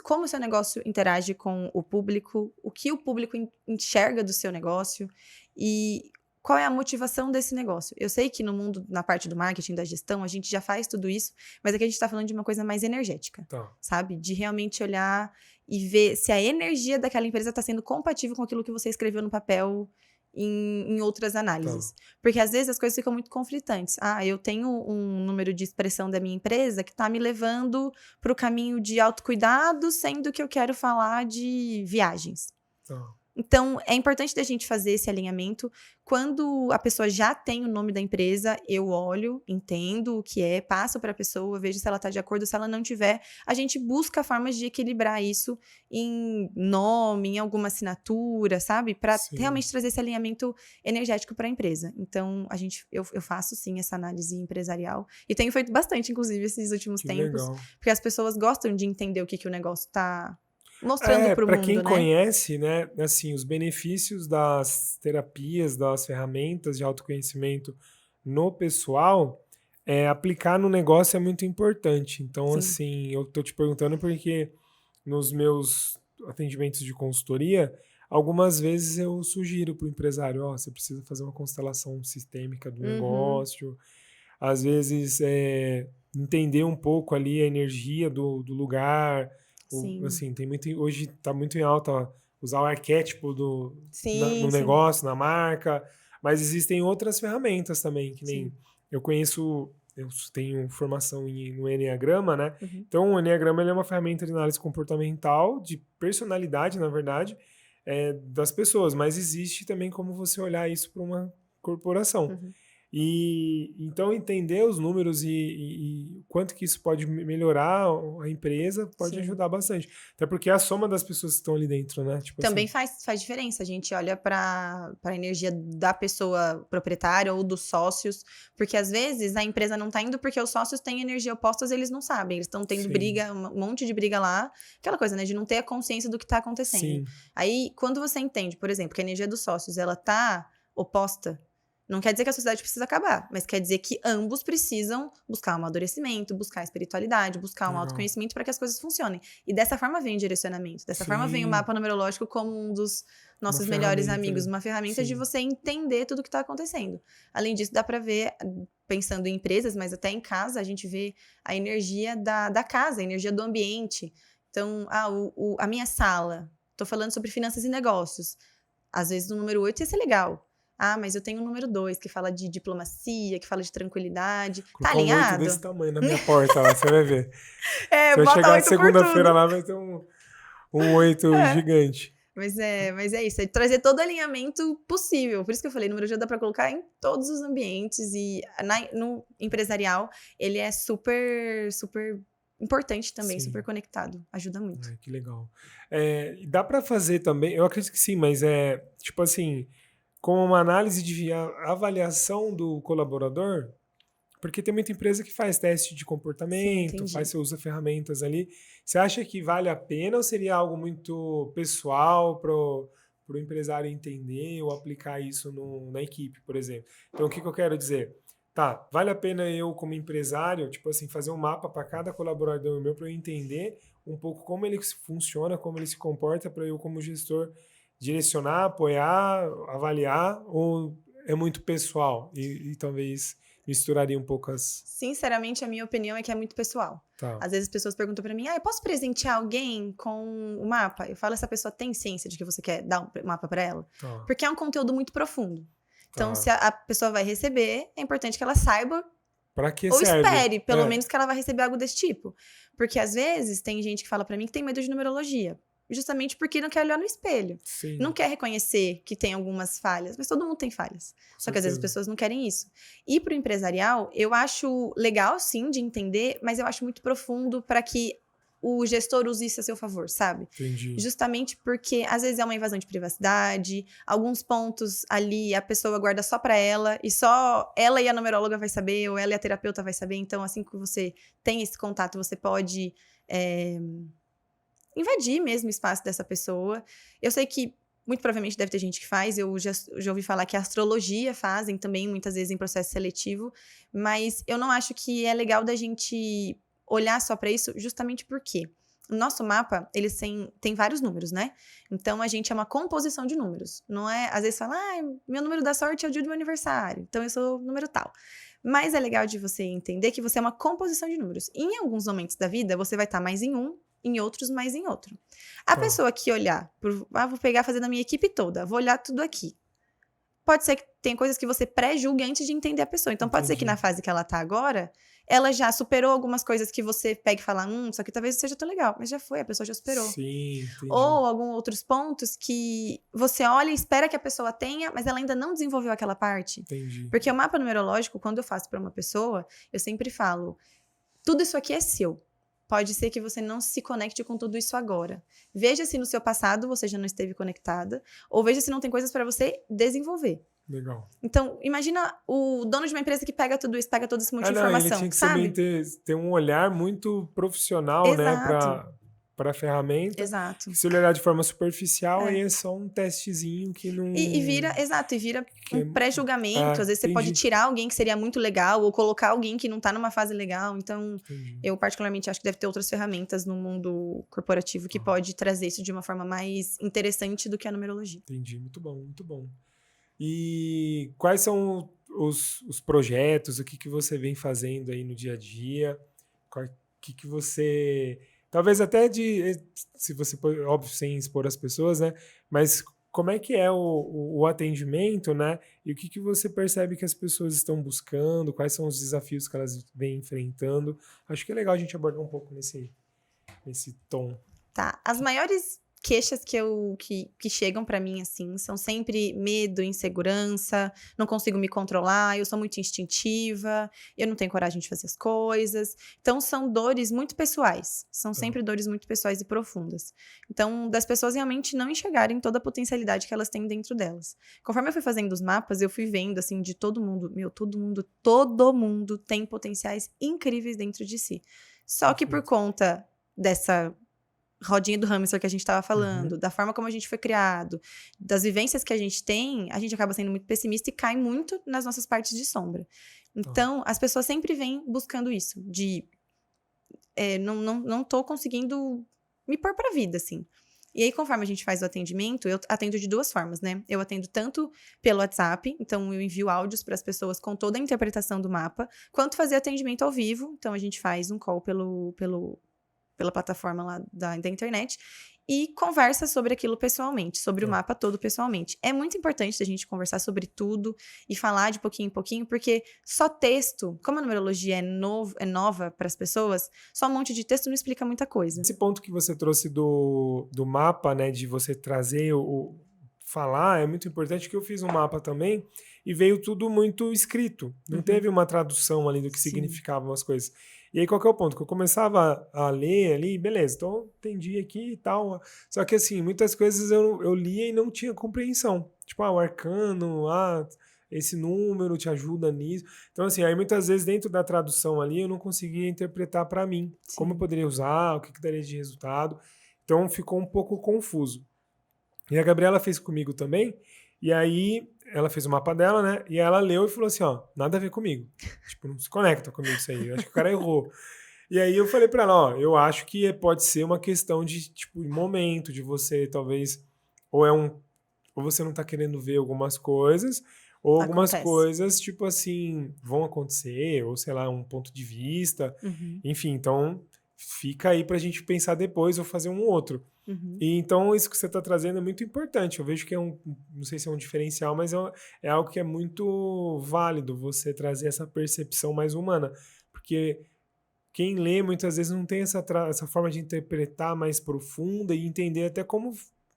como o seu negócio interage com o público, o que o público enxerga do seu negócio e qual é a motivação desse negócio. Eu sei que no mundo, na parte do marketing, da gestão, a gente já faz tudo isso, mas aqui a gente está falando de uma coisa mais energética, sabe? De realmente olhar e ver se a energia daquela empresa está sendo compatível com aquilo que você escreveu no papel em outras análises. Porque às vezes as coisas ficam muito conflitantes. Eu tenho um número de expressão da minha empresa que está me levando para o caminho de autocuidado, sendo que eu quero falar de viagens. Então, é importante da gente fazer esse alinhamento. Quando a pessoa já tem o nome da empresa, eu olho, entendo o que é, passo para a pessoa, vejo se ela está de acordo, se ela não tiver, a gente busca formas de equilibrar isso em nome, em alguma assinatura, sabe? Para realmente trazer esse alinhamento energético para a empresa. Então, eu faço sim essa análise empresarial e tenho feito bastante, inclusive, esses últimos tempos, porque as pessoas gostam de entender o que o negócio está mostrando para o mundo, para quem conhece, né, assim, os benefícios das terapias, das ferramentas de autoconhecimento no pessoal, aplicar no negócio é muito importante. Então, assim, eu tô te perguntando porque nos meus atendimentos de consultoria, algumas vezes eu sugiro para o empresário, você precisa fazer uma constelação sistêmica do negócio, às vezes entender um pouco ali a energia do lugar. Assim, hoje está muito em alta usar o arquétipo no negócio, na marca, mas existem outras ferramentas também, que nem eu tenho formação no Enneagrama, né? Então, o Enneagrama ele é uma ferramenta de análise comportamental, de personalidade, na verdade, das pessoas, mas existe também como você olhar isso para uma corporação. E então entender os números e quanto que isso pode melhorar a empresa pode ajudar bastante. Até porque é a soma das pessoas que estão ali dentro, né? Tipo também assim. faz diferença. A gente olha para a energia da pessoa proprietária ou dos sócios, porque às vezes a empresa não está indo porque os sócios têm energia opostas e eles não sabem. Eles estão tendo briga, um monte de briga lá. Aquela coisa, né? De não ter a consciência do que está acontecendo. Aí, quando você entende, por exemplo, que a energia dos sócios ela tá oposta, não quer dizer que a sociedade precisa acabar, mas quer dizer que ambos precisam buscar um amadurecimento, buscar espiritualidade, buscar um autoconhecimento para que as coisas funcionem. E dessa forma vem o direcionamento, dessa forma vem o mapa numerológico como um dos nossos melhores amigos, uma ferramenta de você entender tudo o que está acontecendo. Além disso, dá para ver, pensando em empresas, mas até em casa, a gente vê a energia da casa, a energia do ambiente. Então, a minha sala, estou falando sobre finanças e negócios. Às vezes, o número 8 ia ser legal. Mas eu tenho o número 2, que fala de diplomacia, que fala de tranquilidade. Tá alinhado? Um 8 desse tamanho na minha porta lá, você vai ver. Você vai bota chegar 8 segunda-feira lá, vai ter um 8 gigante. Mas é isso, é trazer todo o alinhamento possível. Por isso que eu falei, numerologia dá para colocar em todos os ambientes. E no empresarial, ele é super, super importante também, super conectado. Ajuda muito. Que legal. Dá para fazer também, eu acredito que sim, mas tipo assim, como uma análise de avaliação do colaborador, porque tem muita empresa que faz teste de comportamento, você usa ferramentas ali. Você acha que vale a pena ou seria algo muito pessoal para o empresário entender ou aplicar isso na equipe, por exemplo? Então, o que eu quero dizer? Vale a pena eu, como empresário, tipo assim, fazer um mapa para cada colaborador meu para eu entender um pouco como ele funciona, como ele se comporta, para eu, como gestor, direcionar, apoiar, avaliar, ou é muito pessoal e talvez misturaria um pouco as... Sinceramente, a minha opinião é que é muito pessoal. Tá. Às vezes as pessoas perguntam pra mim, eu posso presentear alguém com o mapa? Eu falo, essa pessoa tem ciência de que você quer dar um mapa pra ela? Tá. Porque é um conteúdo muito profundo. Então, Tá. se a pessoa vai receber, é importante que ela saiba Pra que ou serve? espere, pelo menos, que ela vai receber algo desse tipo. Porque, às vezes, tem gente que fala pra mim que tem medo de numerologia. Justamente porque não quer olhar no espelho. Sim. Não quer reconhecer que tem algumas falhas. Mas todo mundo tem falhas. Só que, às vezes, as pessoas não querem isso. E pro empresarial, eu acho legal, sim, de entender, mas eu acho muito profundo para que o gestor use isso a seu favor, sabe? Entendi. Justamente porque, às vezes, é uma invasão de privacidade, alguns pontos ali a pessoa guarda só pra ela, e só ela e a numeróloga vai saber, ou ela e a terapeuta vai saber. Então, assim que você tem esse contato, você pode invadir mesmo o espaço dessa pessoa. Eu sei que, muito provavelmente, deve ter gente que faz, eu já ouvi falar que a astrologia fazem também, muitas vezes, em processo seletivo, mas eu não acho que é legal da gente olhar só para isso, justamente porque o nosso mapa, ele tem vários números, né? Então, a gente é uma composição de números. Não é, às vezes, fala, meu número da sorte é o dia do meu aniversário, então eu sou número tal. Mas é legal de você entender que você é uma composição de números. E em alguns momentos da vida, você vai estar mais em um, em outros, mais em outro. A pessoa que olhar, vou pegar fazer na minha equipe toda, vou olhar tudo aqui. Pode ser que tem coisas que você pré-julgue antes de entender a pessoa. Então, pode ser que na fase que ela tá agora, ela já superou algumas coisas que você pega e fala, isso aqui talvez seja tão legal. Mas já foi, a pessoa já superou. Sim, entendi. Ou alguns outros pontos que você olha e espera que a pessoa tenha, mas ela ainda não desenvolveu aquela parte. Entendi. Porque o mapa numerológico, quando eu faço para uma pessoa, eu sempre falo, tudo isso aqui é seu. Pode ser que você não se conecte com tudo isso agora. Veja se no seu passado você já não esteve conectada, ou veja se não tem coisas para você desenvolver. Legal. Então, imagina o dono de uma empresa que pega tudo isso, pega todo esse monte de informação, ele tinha que sabe? também ter um olhar muito profissional, Exato. né, para a ferramenta. Exato. Se ele olhar de forma superficial, aí é só um testezinho que não... E vira um pré-julgamento. Às vezes você pode tirar alguém que seria muito legal, ou colocar alguém que não tá numa fase legal. Então, eu particularmente acho que deve ter outras ferramentas no mundo corporativo que pode trazer isso de uma forma mais interessante do que a numerologia. Entendi, muito bom, muito bom. E quais são os projetos, o que você vem fazendo aí no dia a dia? O que você... Talvez até se você, óbvio, sem expor as pessoas, né? Mas como é que é o atendimento, né? E o que você percebe que as pessoas estão buscando? Quais são os desafios que elas vêm enfrentando? Acho que é legal a gente abordar um pouco nesse tom. Tá, as maiores queixas que chegam pra mim, assim, são sempre medo, insegurança, não consigo me controlar, eu sou muito instintiva, eu não tenho coragem de fazer as coisas. Então, são dores muito pessoais. São sempre dores muito pessoais e profundas. Então, das pessoas realmente não enxergarem toda a potencialidade que elas têm dentro delas. Conforme eu fui fazendo os mapas, eu fui vendo, assim, de todo mundo, todo mundo tem potenciais incríveis dentro de si. Só que por conta dessa rodinha do hamster que a gente estava falando, da forma como a gente foi criado, das vivências que a gente tem, a gente acaba sendo muito pessimista e cai muito nas nossas partes de sombra. Então, as pessoas sempre vêm buscando isso, de não tô conseguindo me pôr pra vida, assim. E aí, conforme a gente faz o atendimento, eu atendo de duas formas, né? Eu atendo tanto pelo WhatsApp, então eu envio áudios para as pessoas com toda a interpretação do mapa, quanto fazer atendimento ao vivo, então a gente faz um call pela plataforma lá da internet, e conversa sobre aquilo pessoalmente, sobre o mapa todo pessoalmente. É muito importante a gente conversar sobre tudo e falar de pouquinho em pouquinho, porque só texto, como a numerologia é nova para as pessoas, só um monte de texto não explica muita coisa. Esse ponto que você trouxe do mapa, né, de você trazer falar, é muito importante, que eu fiz um mapa também e veio tudo muito escrito. Não teve uma tradução ali do que significavam as coisas. E aí, qual que é o ponto? Que eu começava a ler ali, beleza, então entendi aqui e tal. Só que, assim, muitas coisas eu lia e não tinha compreensão. Tipo, o arcano, esse número te ajuda nisso. Então, assim, aí muitas vezes dentro da tradução ali eu não conseguia interpretar para mim como eu poderia usar, o que daria de resultado. Então, ficou um pouco confuso. E a Gabriela fez comigo também, e aí ela fez o mapa dela, né? E ela leu e falou assim, nada a ver comigo. Tipo, não se conecta comigo isso aí. Eu acho que o cara errou. E aí eu falei pra ela, eu acho que pode ser uma questão de, tipo, momento, de você talvez, ou você não tá querendo ver algumas coisas, Ou algumas Acontece. coisas, tipo assim, vão acontecer, ou sei lá, um ponto de vista. Uhum, Enfim, então fica aí pra gente pensar depois ou fazer um outro. uhum. E então isso que você está trazendo é muito importante. Eu vejo que não sei se é um diferencial, mas é algo que é muito válido você trazer essa percepção mais humana. Porque quem lê muitas vezes não tem essa forma de interpretar mais profunda e entender até como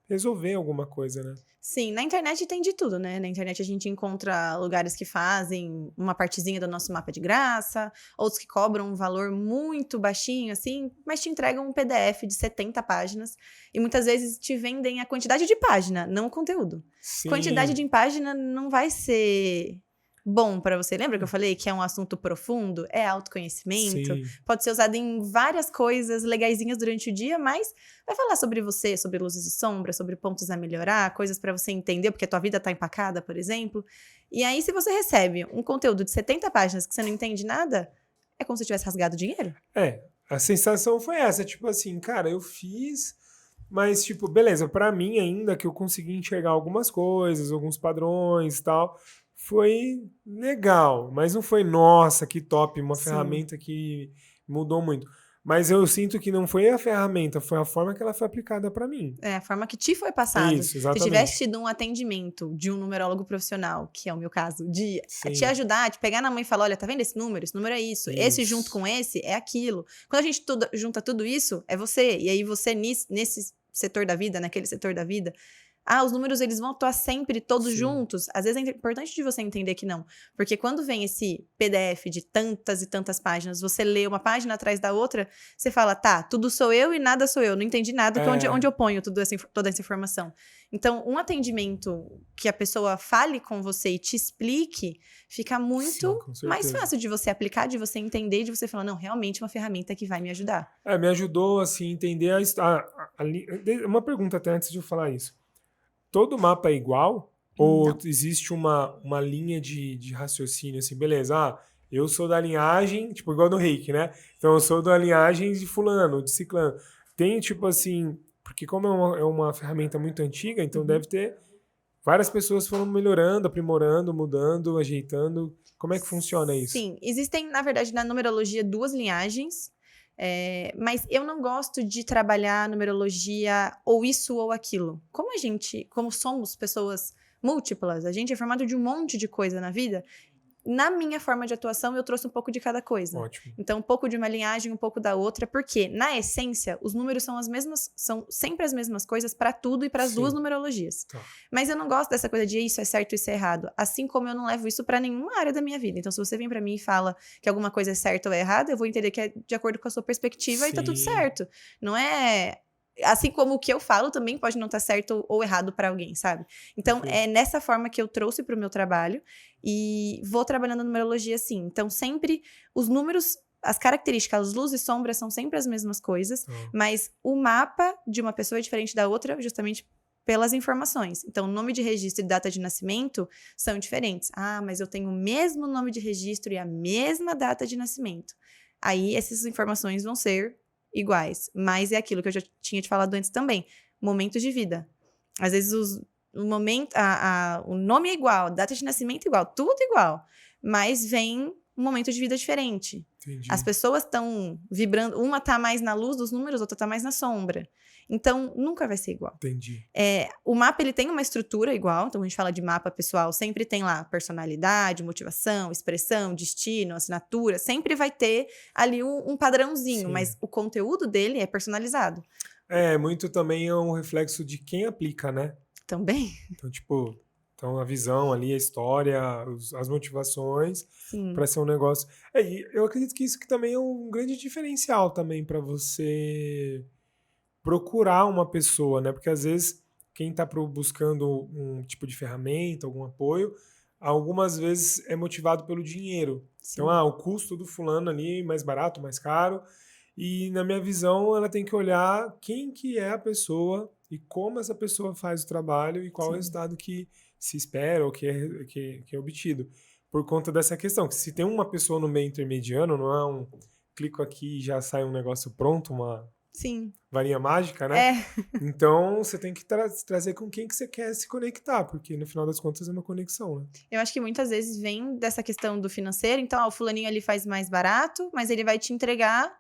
resolver alguma coisa, né? Sim, na internet tem de tudo, né? Na internet a gente encontra lugares que fazem uma partezinha do nosso mapa de graça, outros que cobram um valor muito baixinho, assim, mas te entregam um PDF de 70 páginas e muitas vezes te vendem a quantidade de página, não o conteúdo. Quantidade Sim, de página não vai ser bom para você. Lembra que eu falei que é um assunto profundo? É autoconhecimento, sim, pode ser usado em várias coisas legaisinhas durante o dia, mas vai falar sobre você, sobre luzes e sombras, sobre pontos a melhorar, coisas para você entender, porque a tua vida tá empacada, por exemplo. E aí, se você recebe um conteúdo de 70 páginas que você não entende nada, é como se tivesse rasgado dinheiro. a sensação foi essa, tipo assim, cara, eu fiz, mas tipo, beleza, pra mim ainda que eu consegui enxergar algumas coisas, alguns padrões e tal, foi legal, mas não foi, nossa, que top, uma Sim. ferramenta que mudou muito. Mas eu sinto que não foi a ferramenta, foi a forma que ela foi aplicada pra mim. É a forma que te foi É passado. isso, Se tivesse exatamente. tido um atendimento de um numerólogo profissional, que é o meu caso, de te Sim, ajudar, de pegar na mão e falar: olha, tá vendo esse número? Esse número é isso. Esse junto isso. com esse é aquilo. Quando a gente junta tudo isso, é você. E aí você, nesse setor da vida, naquele setor da vida, os números eles vão atuar sempre todos Sim. juntos. Às vezes é importante de você entender que não. Porque quando vem esse PDF de tantas e tantas páginas, você lê uma página atrás da outra, você fala, tá, tudo sou eu e nada sou eu. Não entendi nada, que onde É, eu ponho toda essa informação. Então, um atendimento que a pessoa fale com você e te explique, fica sim, muito com mais certeza. fácil de você aplicar, de você entender, de você falar, não, realmente é uma ferramenta que vai me ajudar. Me ajudou assim entender uma pergunta até antes de eu falar isso. Todo mapa é igual? Ou Não. existe uma linha de raciocínio assim, beleza? Eu sou da linhagem, tipo, igual no Reiki, né? Então eu sou da linhagem de fulano, de ciclano. Tem, tipo assim, porque como é uma ferramenta muito antiga, então Uhum. deve ter várias pessoas foram melhorando, aprimorando, mudando, ajeitando. Como é que funciona isso? Sim, existem, na verdade, na numerologia, duas linhagens, mas eu não gosto de trabalhar numerologia ou isso ou aquilo. Como somos pessoas múltiplas, a gente é formado de um monte de coisa na vida, na minha forma de atuação, eu trouxe um pouco de cada coisa. Ótimo. Então, um pouco de uma linhagem, um pouco da outra, porque, na essência, os números são as mesmas, são sempre as mesmas coisas para tudo e para as duas Sim, numerologias. tá. Mas eu não gosto dessa coisa de isso é certo, isso é errado. Assim como eu não levo isso para nenhuma área da minha vida. Então, se você vem para mim e fala que alguma coisa é certa ou é errada, eu vou entender que é de acordo com a sua perspectiva e tá tudo Sim, certo. Não é. Assim como o que eu falo também pode não estar certo ou errado para alguém, sabe? Então, é perfeito. nessa forma que eu trouxe para o meu trabalho e vou trabalhando a numerologia assim. Então, sempre os números, as características, luz e sombra são sempre as mesmas coisas, Tá. mas o mapa de uma pessoa é diferente da outra justamente pelas informações. Então, nome de registro e data de nascimento são diferentes. Mas eu tenho o mesmo nome de registro e a mesma data de nascimento. Aí, essas informações vão ser iguais. Mas é aquilo que eu já tinha te falado antes também. Momentos de vida. Às vezes o momento, o nome é igual, a data de nascimento é igual, tudo igual. Mas vem um momento de vida diferente. As Entendi. pessoas estão vibrando, uma tá mais na luz dos números, outra tá mais na sombra. Então, nunca vai ser igual. Entendi. O mapa ele tem uma estrutura igual, então a gente fala de mapa pessoal, sempre tem lá personalidade, motivação, expressão, destino, assinatura, sempre vai ter ali um padrãozinho, Sim. mas o conteúdo dele é personalizado Muito também é um reflexo de quem aplica, né? também. Então, tipo, então a visão ali, a história, as motivações Sim, para ser um negócio. E eu acredito que isso que também é um grande diferencial também para você procurar uma pessoa, né? Porque às vezes quem está buscando um tipo de ferramenta, algum apoio, algumas vezes é motivado pelo dinheiro. Então, sim, o custo do fulano ali mais barato, mais caro. E na minha visão, ela tem que olhar quem que é a pessoa e como essa pessoa faz o trabalho e qual é o sim. resultado que se espera ou que é obtido. Por conta dessa questão, que se tem uma pessoa no meio intermediano, não é um clico aqui e já sai um negócio pronto, Sim. Varinha mágica, né? É. Então, você tem que trazer com quem que você quer se conectar, porque no final das contas é uma conexão, né? Eu acho que muitas vezes vem dessa questão do financeiro. Então, o fulaninho ali faz mais barato, mas ele vai te entregar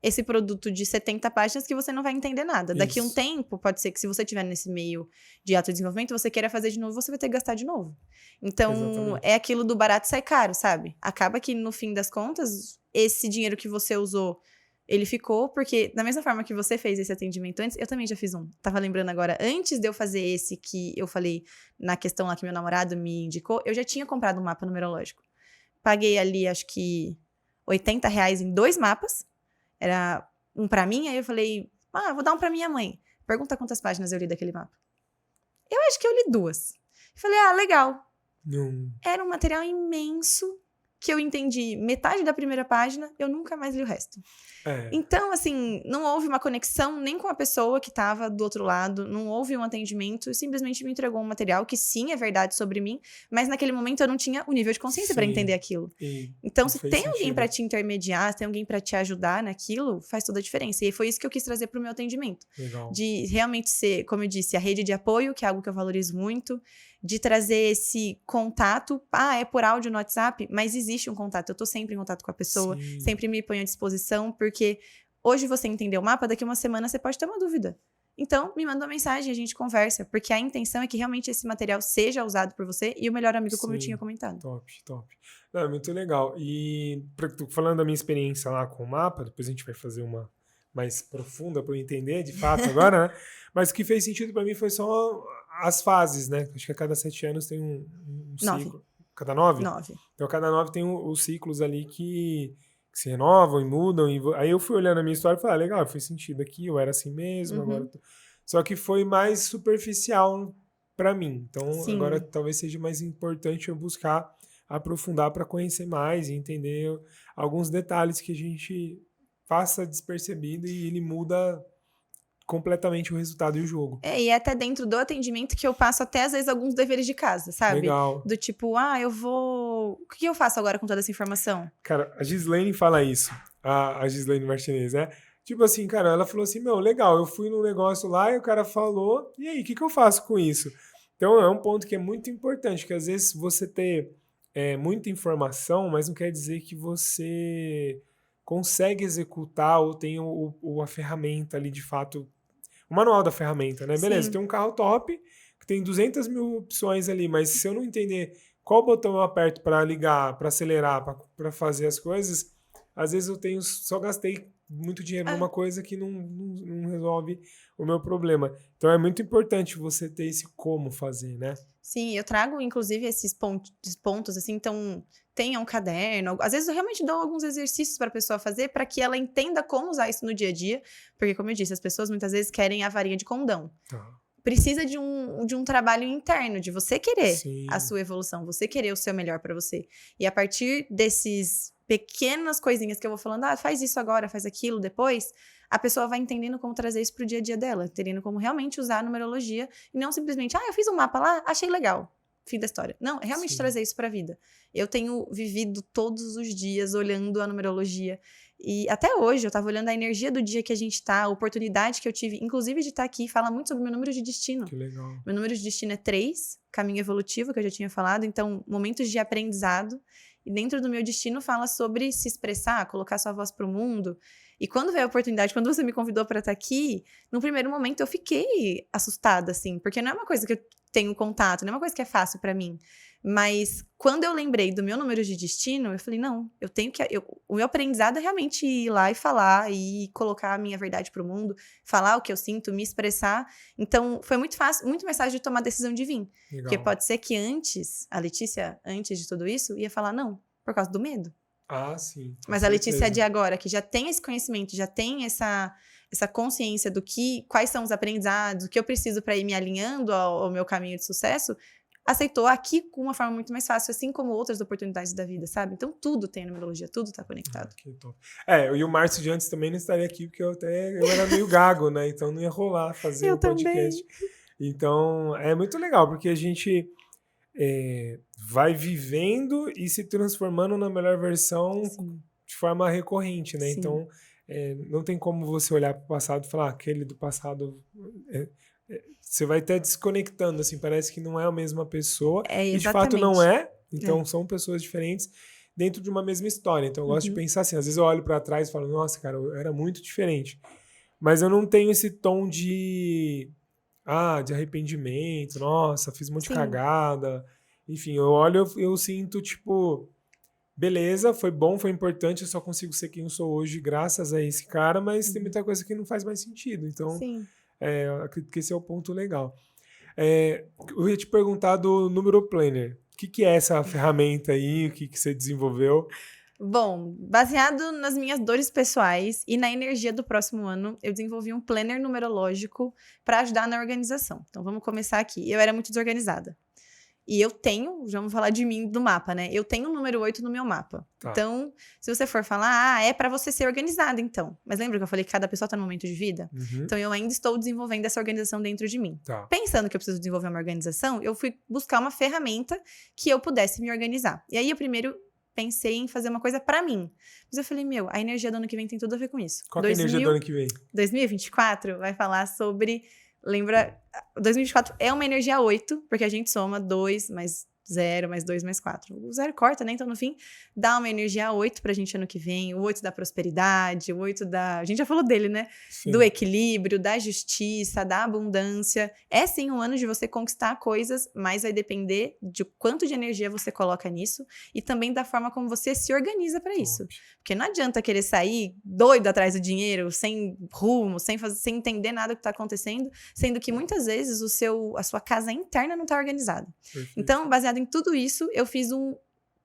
esse produto de 70 páginas que você não vai entender nada. Daqui a um Isso. tempo, pode ser que se você estiver nesse meio de autodesenvolvimento, você queira fazer de novo, você vai ter que gastar de novo. Então, Exatamente. é aquilo do barato sai caro, sabe? Acaba que, no fim das contas, esse dinheiro que você usou, ele ficou, porque da mesma forma que você fez esse atendimento antes, eu também já fiz um. Tava lembrando agora, antes de eu fazer esse que eu falei na questão lá que meu namorado me indicou, eu já tinha comprado um mapa numerológico. Paguei ali, acho que R$80 em 2 mapas. Era um pra mim, aí eu falei, vou dar um pra minha mãe. Pergunta quantas páginas eu li daquele mapa. Eu acho que eu li 2. Eu falei, legal. Era um material imenso, que eu entendi metade da primeira página, eu nunca mais li o resto. Então, assim, não houve uma conexão nem com a pessoa que estava do outro lado, não houve um atendimento, simplesmente me entregou um material que sim, é verdade sobre mim, mas naquele momento eu não tinha o nível de consciência para entender aquilo. Então, se tem alguém para te intermediar, se tem alguém para te ajudar naquilo, faz toda a diferença. E foi isso que eu quis trazer para o meu atendimento. Legal. De realmente ser, como eu disse, a rede de apoio, que é algo que eu valorizo muito, de trazer esse contato, é por áudio no WhatsApp, mas existe um contato, eu tô sempre em contato com a pessoa, Sim. sempre me ponho à disposição, porque hoje você entendeu o mapa, daqui a uma semana você pode ter uma dúvida. Então, me manda uma mensagem, a gente conversa, porque a intenção é que realmente esse material seja usado por você e o melhor amigo, como eu tinha comentado. Top. Não, é muito legal. E falando da minha experiência lá com o mapa, depois a gente vai fazer uma mais profunda para eu entender, de fato, agora, né? Mas o que fez sentido para mim foi só as fases, né? Acho que a cada 7 anos tem um ciclo. 9. Cada 9? 9. Então, cada 9 tem os ciclos ali que se renovam e mudam. Aí eu fui olhando a minha história e falei, legal, fez sentido aqui, eu era assim mesmo, agora... Só que foi mais superficial para mim. Então, Sim. Agora talvez seja mais importante eu buscar aprofundar para conhecer mais e entender alguns detalhes que a gente passa despercebido e ele muda completamente o resultado e o jogo. E é até dentro do atendimento que eu passo até, às vezes, alguns deveres de casa, sabe? Legal. Do tipo, eu vou... O que eu faço agora com toda essa informação? Cara, a Gislaine fala isso. A Gislaine Martinez, né? Tipo assim, cara, ela falou assim, legal, eu fui num negócio lá e o cara falou, e aí, o que eu faço com isso? Então, é um ponto que é muito importante, que às vezes você ter muita informação, mas não quer dizer que você consegue executar ou tem a ferramenta ali, de fato, o manual da ferramenta, né? Beleza, tem um carro top, que tem 200 mil opções ali, mas se eu não entender qual botão eu aperto para ligar, para acelerar, para fazer as coisas, às vezes eu só gastei muito dinheiro numa coisa que não resolve o meu problema. Então é muito importante você ter esse como fazer, né? Sim, eu trago, inclusive, esses pontos, assim, então tenha um caderno. Às vezes eu realmente dou alguns exercícios para a pessoa fazer para que ela entenda como usar isso no dia a dia, porque, como eu disse, as pessoas muitas vezes querem a varinha de condão. Precisa de um trabalho interno, de você querer a sua evolução, você querer o seu melhor para você. E a partir desses pequenas coisinhas que eu vou falando, faz isso agora, faz aquilo depois, a pessoa vai entendendo como trazer isso pro dia a dia dela, entendendo como realmente usar a numerologia e não simplesmente, eu fiz um mapa lá, achei legal, fim da história. Não, realmente trazer isso pra vida. Eu tenho vivido todos os dias olhando a numerologia e até hoje eu tava olhando a energia do dia que a gente tá, a oportunidade que eu tive, inclusive de estar aqui, fala muito sobre o meu número de destino. Que legal. Meu número de destino é 3, caminho evolutivo, que eu já tinha falado, então momentos de aprendizado. E dentro do meu destino fala sobre se expressar, colocar sua voz pro mundo. E quando veio a oportunidade, quando você me convidou para estar aqui, no primeiro momento eu fiquei assustada, assim, porque não é uma coisa que eu tenho contato, não é uma coisa que é fácil para mim. Mas quando eu lembrei do meu número de destino, eu falei, não, eu tenho que... o meu aprendizado é realmente ir lá e falar e colocar a minha verdade pro mundo, falar o que eu sinto, me expressar. Então, foi muito fácil, muito mais fácil de tomar a decisão de vir. Legal. Porque pode ser que a Letícia, antes de tudo isso, ia falar não, por causa do medo. Sim. Mas a Letícia de agora, que já tem esse conhecimento, já tem essa consciência do quais são os aprendizados, o que eu preciso para ir me alinhando ao meu caminho de sucesso, aceitou aqui com uma forma muito mais fácil, assim como outras oportunidades da vida, sabe? Então tudo tem a numerologia, tudo tá conectado. Que top. E o Márcio de antes também não estaria aqui, porque eu era meio gago, né? Então não ia rolar fazer o podcast. Também. Então é muito legal, porque a gente vai vivendo e se transformando na melhor versão de forma recorrente, né? Sim. Então não tem como você olhar para o passado e falar, aquele do passado... você vai até desconectando, assim, parece que não é a mesma pessoa. E de fato não é. Então são pessoas diferentes dentro de uma mesma história. Então eu gosto de pensar assim, às vezes eu olho para trás e falo, nossa, cara, eu era muito diferente. Mas eu não tenho esse tom de arrependimento, nossa, fiz um monte de cagada. Enfim, eu olho, eu sinto, tipo, beleza, foi bom, foi importante, eu só consigo ser quem eu sou hoje graças a esse cara, mas tem muita coisa que não faz mais sentido. Então, eu acredito que esse é o ponto legal. Eu ia te perguntar do Número Planner. O que é essa ferramenta aí? O que você desenvolveu? Bom, baseado nas minhas dores pessoais e na energia do próximo ano, eu desenvolvi um planner numerológico para ajudar na organização. Então, vamos começar aqui. Eu era muito desorganizada. E eu tenho, já vamos falar de mim, do mapa, né? Eu tenho o número 8 no meu mapa. Tá. Então, se você for falar, é para você ser organizada, então. Mas lembra que eu falei que cada pessoa tá num momento de vida? Então, eu ainda estou desenvolvendo essa organização dentro de mim. Tá. Pensando que eu preciso desenvolver uma organização, eu fui buscar uma ferramenta que eu pudesse me organizar. E aí, eu primeiro pensei em fazer uma coisa pra mim. Mas eu falei, a energia do ano que vem tem tudo a ver com isso. Qual que é a energia do ano que vem? 2024 vai falar sobre... Lembra, 2024 é uma energia 8, porque a gente soma 2 mais 0 mais 2 mais 4. O 0 corta, né? Então, no fim, dá uma energia 8 pra gente ano que vem. O 8 da prosperidade, o 8 da... A gente já falou dele, né? Sim. Do equilíbrio, da justiça, da abundância. É sim um ano de você conquistar coisas, mas vai depender de quanto de energia você coloca nisso e também da forma como você se organiza pra isso. Porque não adianta querer sair doido atrás do dinheiro, sem rumo, sem entender nada do que tá acontecendo, sendo que muitas vezes a sua casa interna não tá organizada. Perfeito. Então, baseado em tudo isso, eu fiz um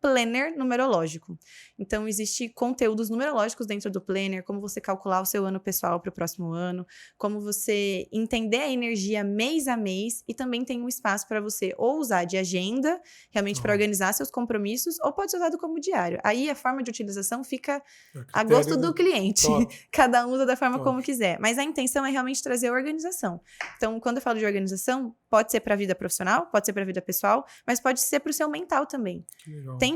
planner numerológico. Então, existe conteúdos numerológicos dentro do planner, como você calcular o seu ano pessoal para o próximo ano, como você entender a energia mês a mês, e também tem um espaço para você ou usar de agenda, realmente para organizar seus compromissos, ou pode ser usado como diário. Aí, a forma de utilização fica a gosto do cliente. Cada um usa da forma como quiser. Mas a intenção é realmente trazer a organização. Então, quando eu falo de organização, pode ser para a vida profissional, pode ser para a vida pessoal, mas pode ser para o seu mental também. Tem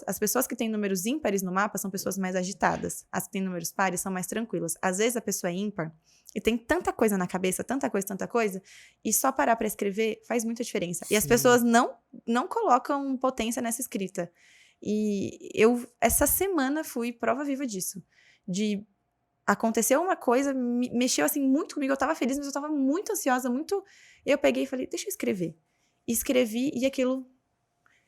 as pessoas que têm números ímpares no mapa são pessoas mais agitadas. As que têm números pares são mais tranquilas. Às vezes a pessoa é ímpar e tem tanta coisa na cabeça, tanta coisa, e só parar para escrever faz muita diferença. Sim. E as pessoas não colocam potência nessa escrita. E eu, essa semana, fui prova viva disso. Aconteceu uma coisa, mexeu assim muito comigo, eu tava feliz, mas eu tava muito ansiosa, Eu peguei e falei, deixa eu escrever. Escrevi e aquilo...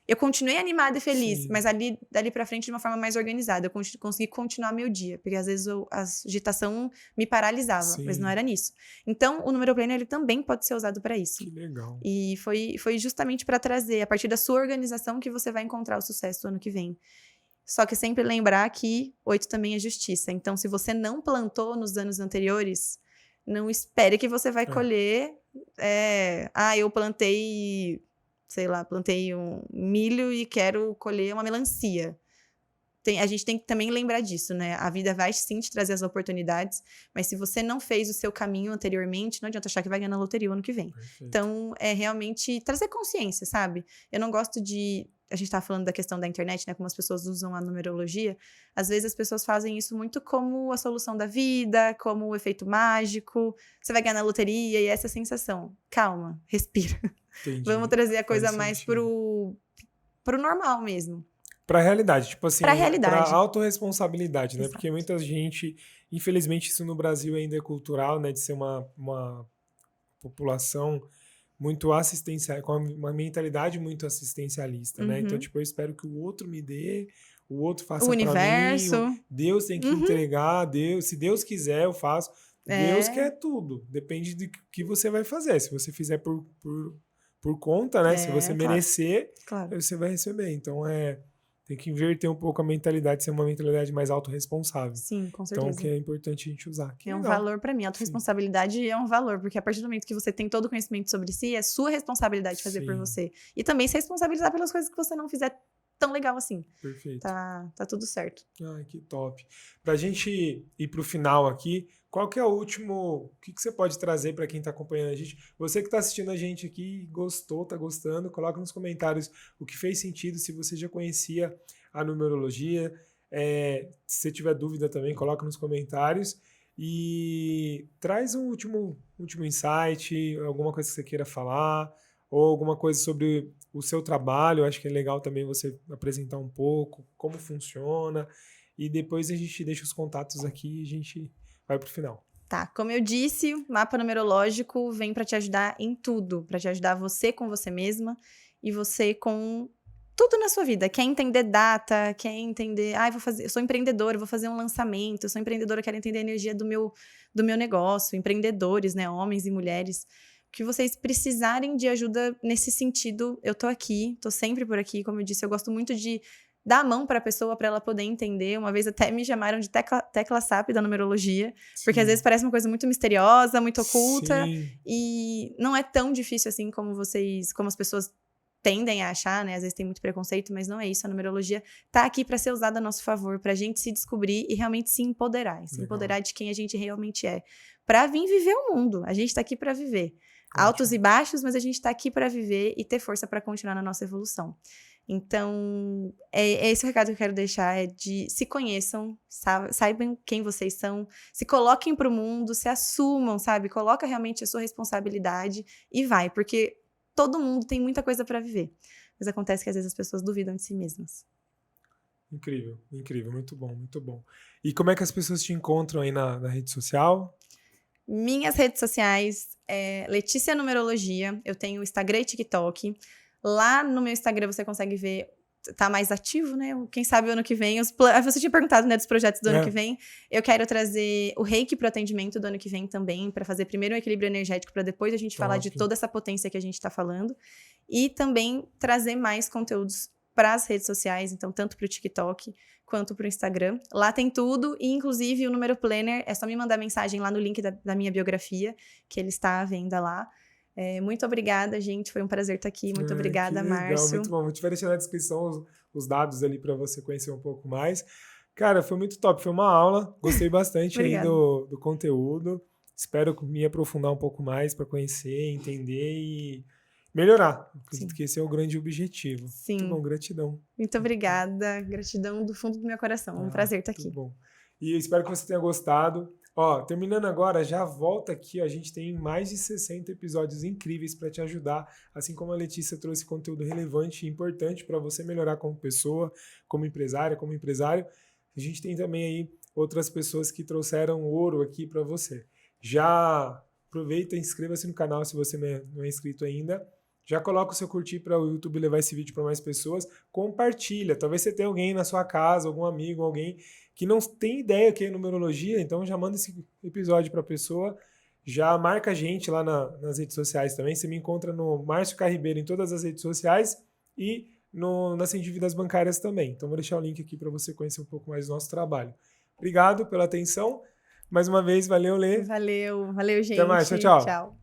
Eu continuei animada e feliz, mas dali pra frente de uma forma mais organizada. Eu consegui continuar meu dia, porque às vezes a agitação me paralisava, mas não era nisso. Então, o Número Planner, ele também pode ser usado para isso. Que legal. E foi justamente para trazer, a partir da sua organização, que você vai encontrar o sucesso do ano que vem. Só que sempre lembrar que 8 também é justiça. Então, se você não plantou nos anos anteriores, não espere que você vai colher. Eu plantei... plantei um milho e quero colher uma melancia. A gente tem que também lembrar disso, né? A vida vai sim te trazer as oportunidades, mas se você não fez o seu caminho anteriormente, não adianta achar que vai ganhar na loteria o ano que vem. Perfeito. Então, é realmente trazer consciência, sabe? Eu não gosto de... A gente estava falando da questão da internet, né? Como as pessoas usam a numerologia. Às vezes as pessoas fazem isso muito como a solução da vida, como o efeito mágico. Você vai ganhar na loteria e essa sensação. Calma, respira. Entendi. Vamos trazer a coisa mais pro normal mesmo. Pra realidade, tipo assim, pra autorresponsabilidade, né? Exato. Porque muita gente, infelizmente isso no Brasil ainda é cultural, né? De ser uma população muito assistencial, com uma mentalidade muito assistencialista, né? Então, tipo, eu espero que o outro me dê, o outro faça pra mim. O universo. Deus tem que entregar, se Deus quiser, eu faço. Deus quer tudo, depende de que você vai fazer. Se você fizer por conta, né? Se você merecer, você vai receber. Então, tem que inverter um pouco a mentalidade, ser uma mentalidade mais autorresponsável. Sim, com certeza. Então, que é importante a gente usar. É um valor pra mim. A autorresponsabilidade é um valor, porque a partir do momento que você tem todo o conhecimento sobre si, é sua responsabilidade fazer por você. E também se responsabilizar pelas coisas que você não fizer tão legal assim. Perfeito. Tá tudo certo. Ai, que top. Pra gente ir pro final aqui, qual que é o último... O que você pode trazer para quem está acompanhando a gente? Você que está assistindo a gente aqui, gostou, tá gostando, coloca nos comentários o que fez sentido, se você já conhecia a numerologia, Se você tiver dúvida também, coloca nos comentários. E traz um último insight, alguma coisa que você queira falar, ou alguma coisa sobre o seu trabalho. Eu acho que é legal também você apresentar um pouco como funciona. E depois a gente deixa os contatos aqui e a gente vai pro final. Tá, como eu disse, o mapa numerológico vem para te ajudar em tudo, para te ajudar você com você mesma e você com tudo na sua vida. Quer entender data, quer entender, eu sou empreendedora, vou fazer um lançamento, eu sou empreendedora, quero entender a energia do meu negócio, empreendedores, né, homens e mulheres, o que vocês precisarem de ajuda nesse sentido, eu tô aqui, tô sempre por aqui, como eu disse, eu gosto muito de dar a mão para a pessoa para ela poder entender. Uma vez até me chamaram de tecla SAP da numerologia, porque às vezes parece uma coisa muito misteriosa, muito oculta, e não é tão difícil assim como as pessoas tendem a achar, né? Às vezes tem muito preconceito, mas não é isso. A numerologia tá aqui para ser usada a nosso favor, pra gente se descobrir e realmente se empoderar. Se empoderar de quem a gente realmente é. Pra vir viver o mundo. A gente tá aqui para viver. Altos e baixos, mas a gente tá aqui para viver e ter força para continuar na nossa evolução. Então, é esse o recado que eu quero deixar, é de se conheçam, saibam quem vocês são, se coloquem pro mundo, se assumam, sabe? Coloca realmente a sua responsabilidade e vai, porque todo mundo tem muita coisa para viver. Mas acontece que às vezes as pessoas duvidam de si mesmas. Incrível, incrível, muito bom, muito bom. E como é que as pessoas te encontram aí na rede social? Minhas redes sociais é Letícia Numerologia, eu tenho Instagram e TikTok. Lá no meu Instagram você consegue ver, tá mais ativo, né? Quem sabe o ano que vem. Você tinha perguntado, né, dos projetos do ano que vem. Eu quero trazer o Reiki pro atendimento do ano que vem também, para fazer primeiro um equilíbrio energético, para depois a gente falar de toda essa potência que a gente tá falando. E também trazer mais conteúdos para as redes sociais, então tanto pro TikTok quanto pro Instagram. Lá tem tudo, e inclusive o número planner, é só me mandar mensagem lá no link da minha biografia, que ele está à venda lá. Muito obrigada, gente. Foi um prazer estar aqui. Muito obrigada, Márcio. Muito bom. A gente vai deixar na descrição os dados ali para você conhecer um pouco mais. Cara, foi muito top. Foi uma aula. Gostei bastante aí do conteúdo. Espero me aprofundar um pouco mais para conhecer, entender e melhorar. Acredito que esse é o grande objetivo. Sim. Muito bom. Gratidão. Muito obrigada. Gratidão do fundo do meu coração. Um prazer estar aqui. Muito bom. E eu espero que você tenha gostado. Ó, terminando agora, já volta aqui, ó, a gente tem mais de 60 episódios incríveis para te ajudar, assim como a Letícia trouxe conteúdo relevante e importante para você melhorar como pessoa, como empresária, como empresário. A gente tem também aí outras pessoas que trouxeram ouro aqui para você. Já aproveita e inscreva-se no canal se você não é inscrito ainda. Já coloca o seu curtir para o YouTube levar esse vídeo para mais pessoas. Compartilha. Talvez você tenha alguém na sua casa, algum amigo, alguém que não tem ideia o que é numerologia, então já manda esse episódio para a pessoa. Já marca a gente lá nas redes sociais também. Você me encontra no Márcio Carribeiro em todas as redes sociais e nas Sem Dívidas Bancárias também. Então vou deixar o link aqui para você conhecer um pouco mais do nosso trabalho. Obrigado pela atenção. Mais uma vez, valeu, Lê. Valeu, gente. Até mais, tchau. Tchau.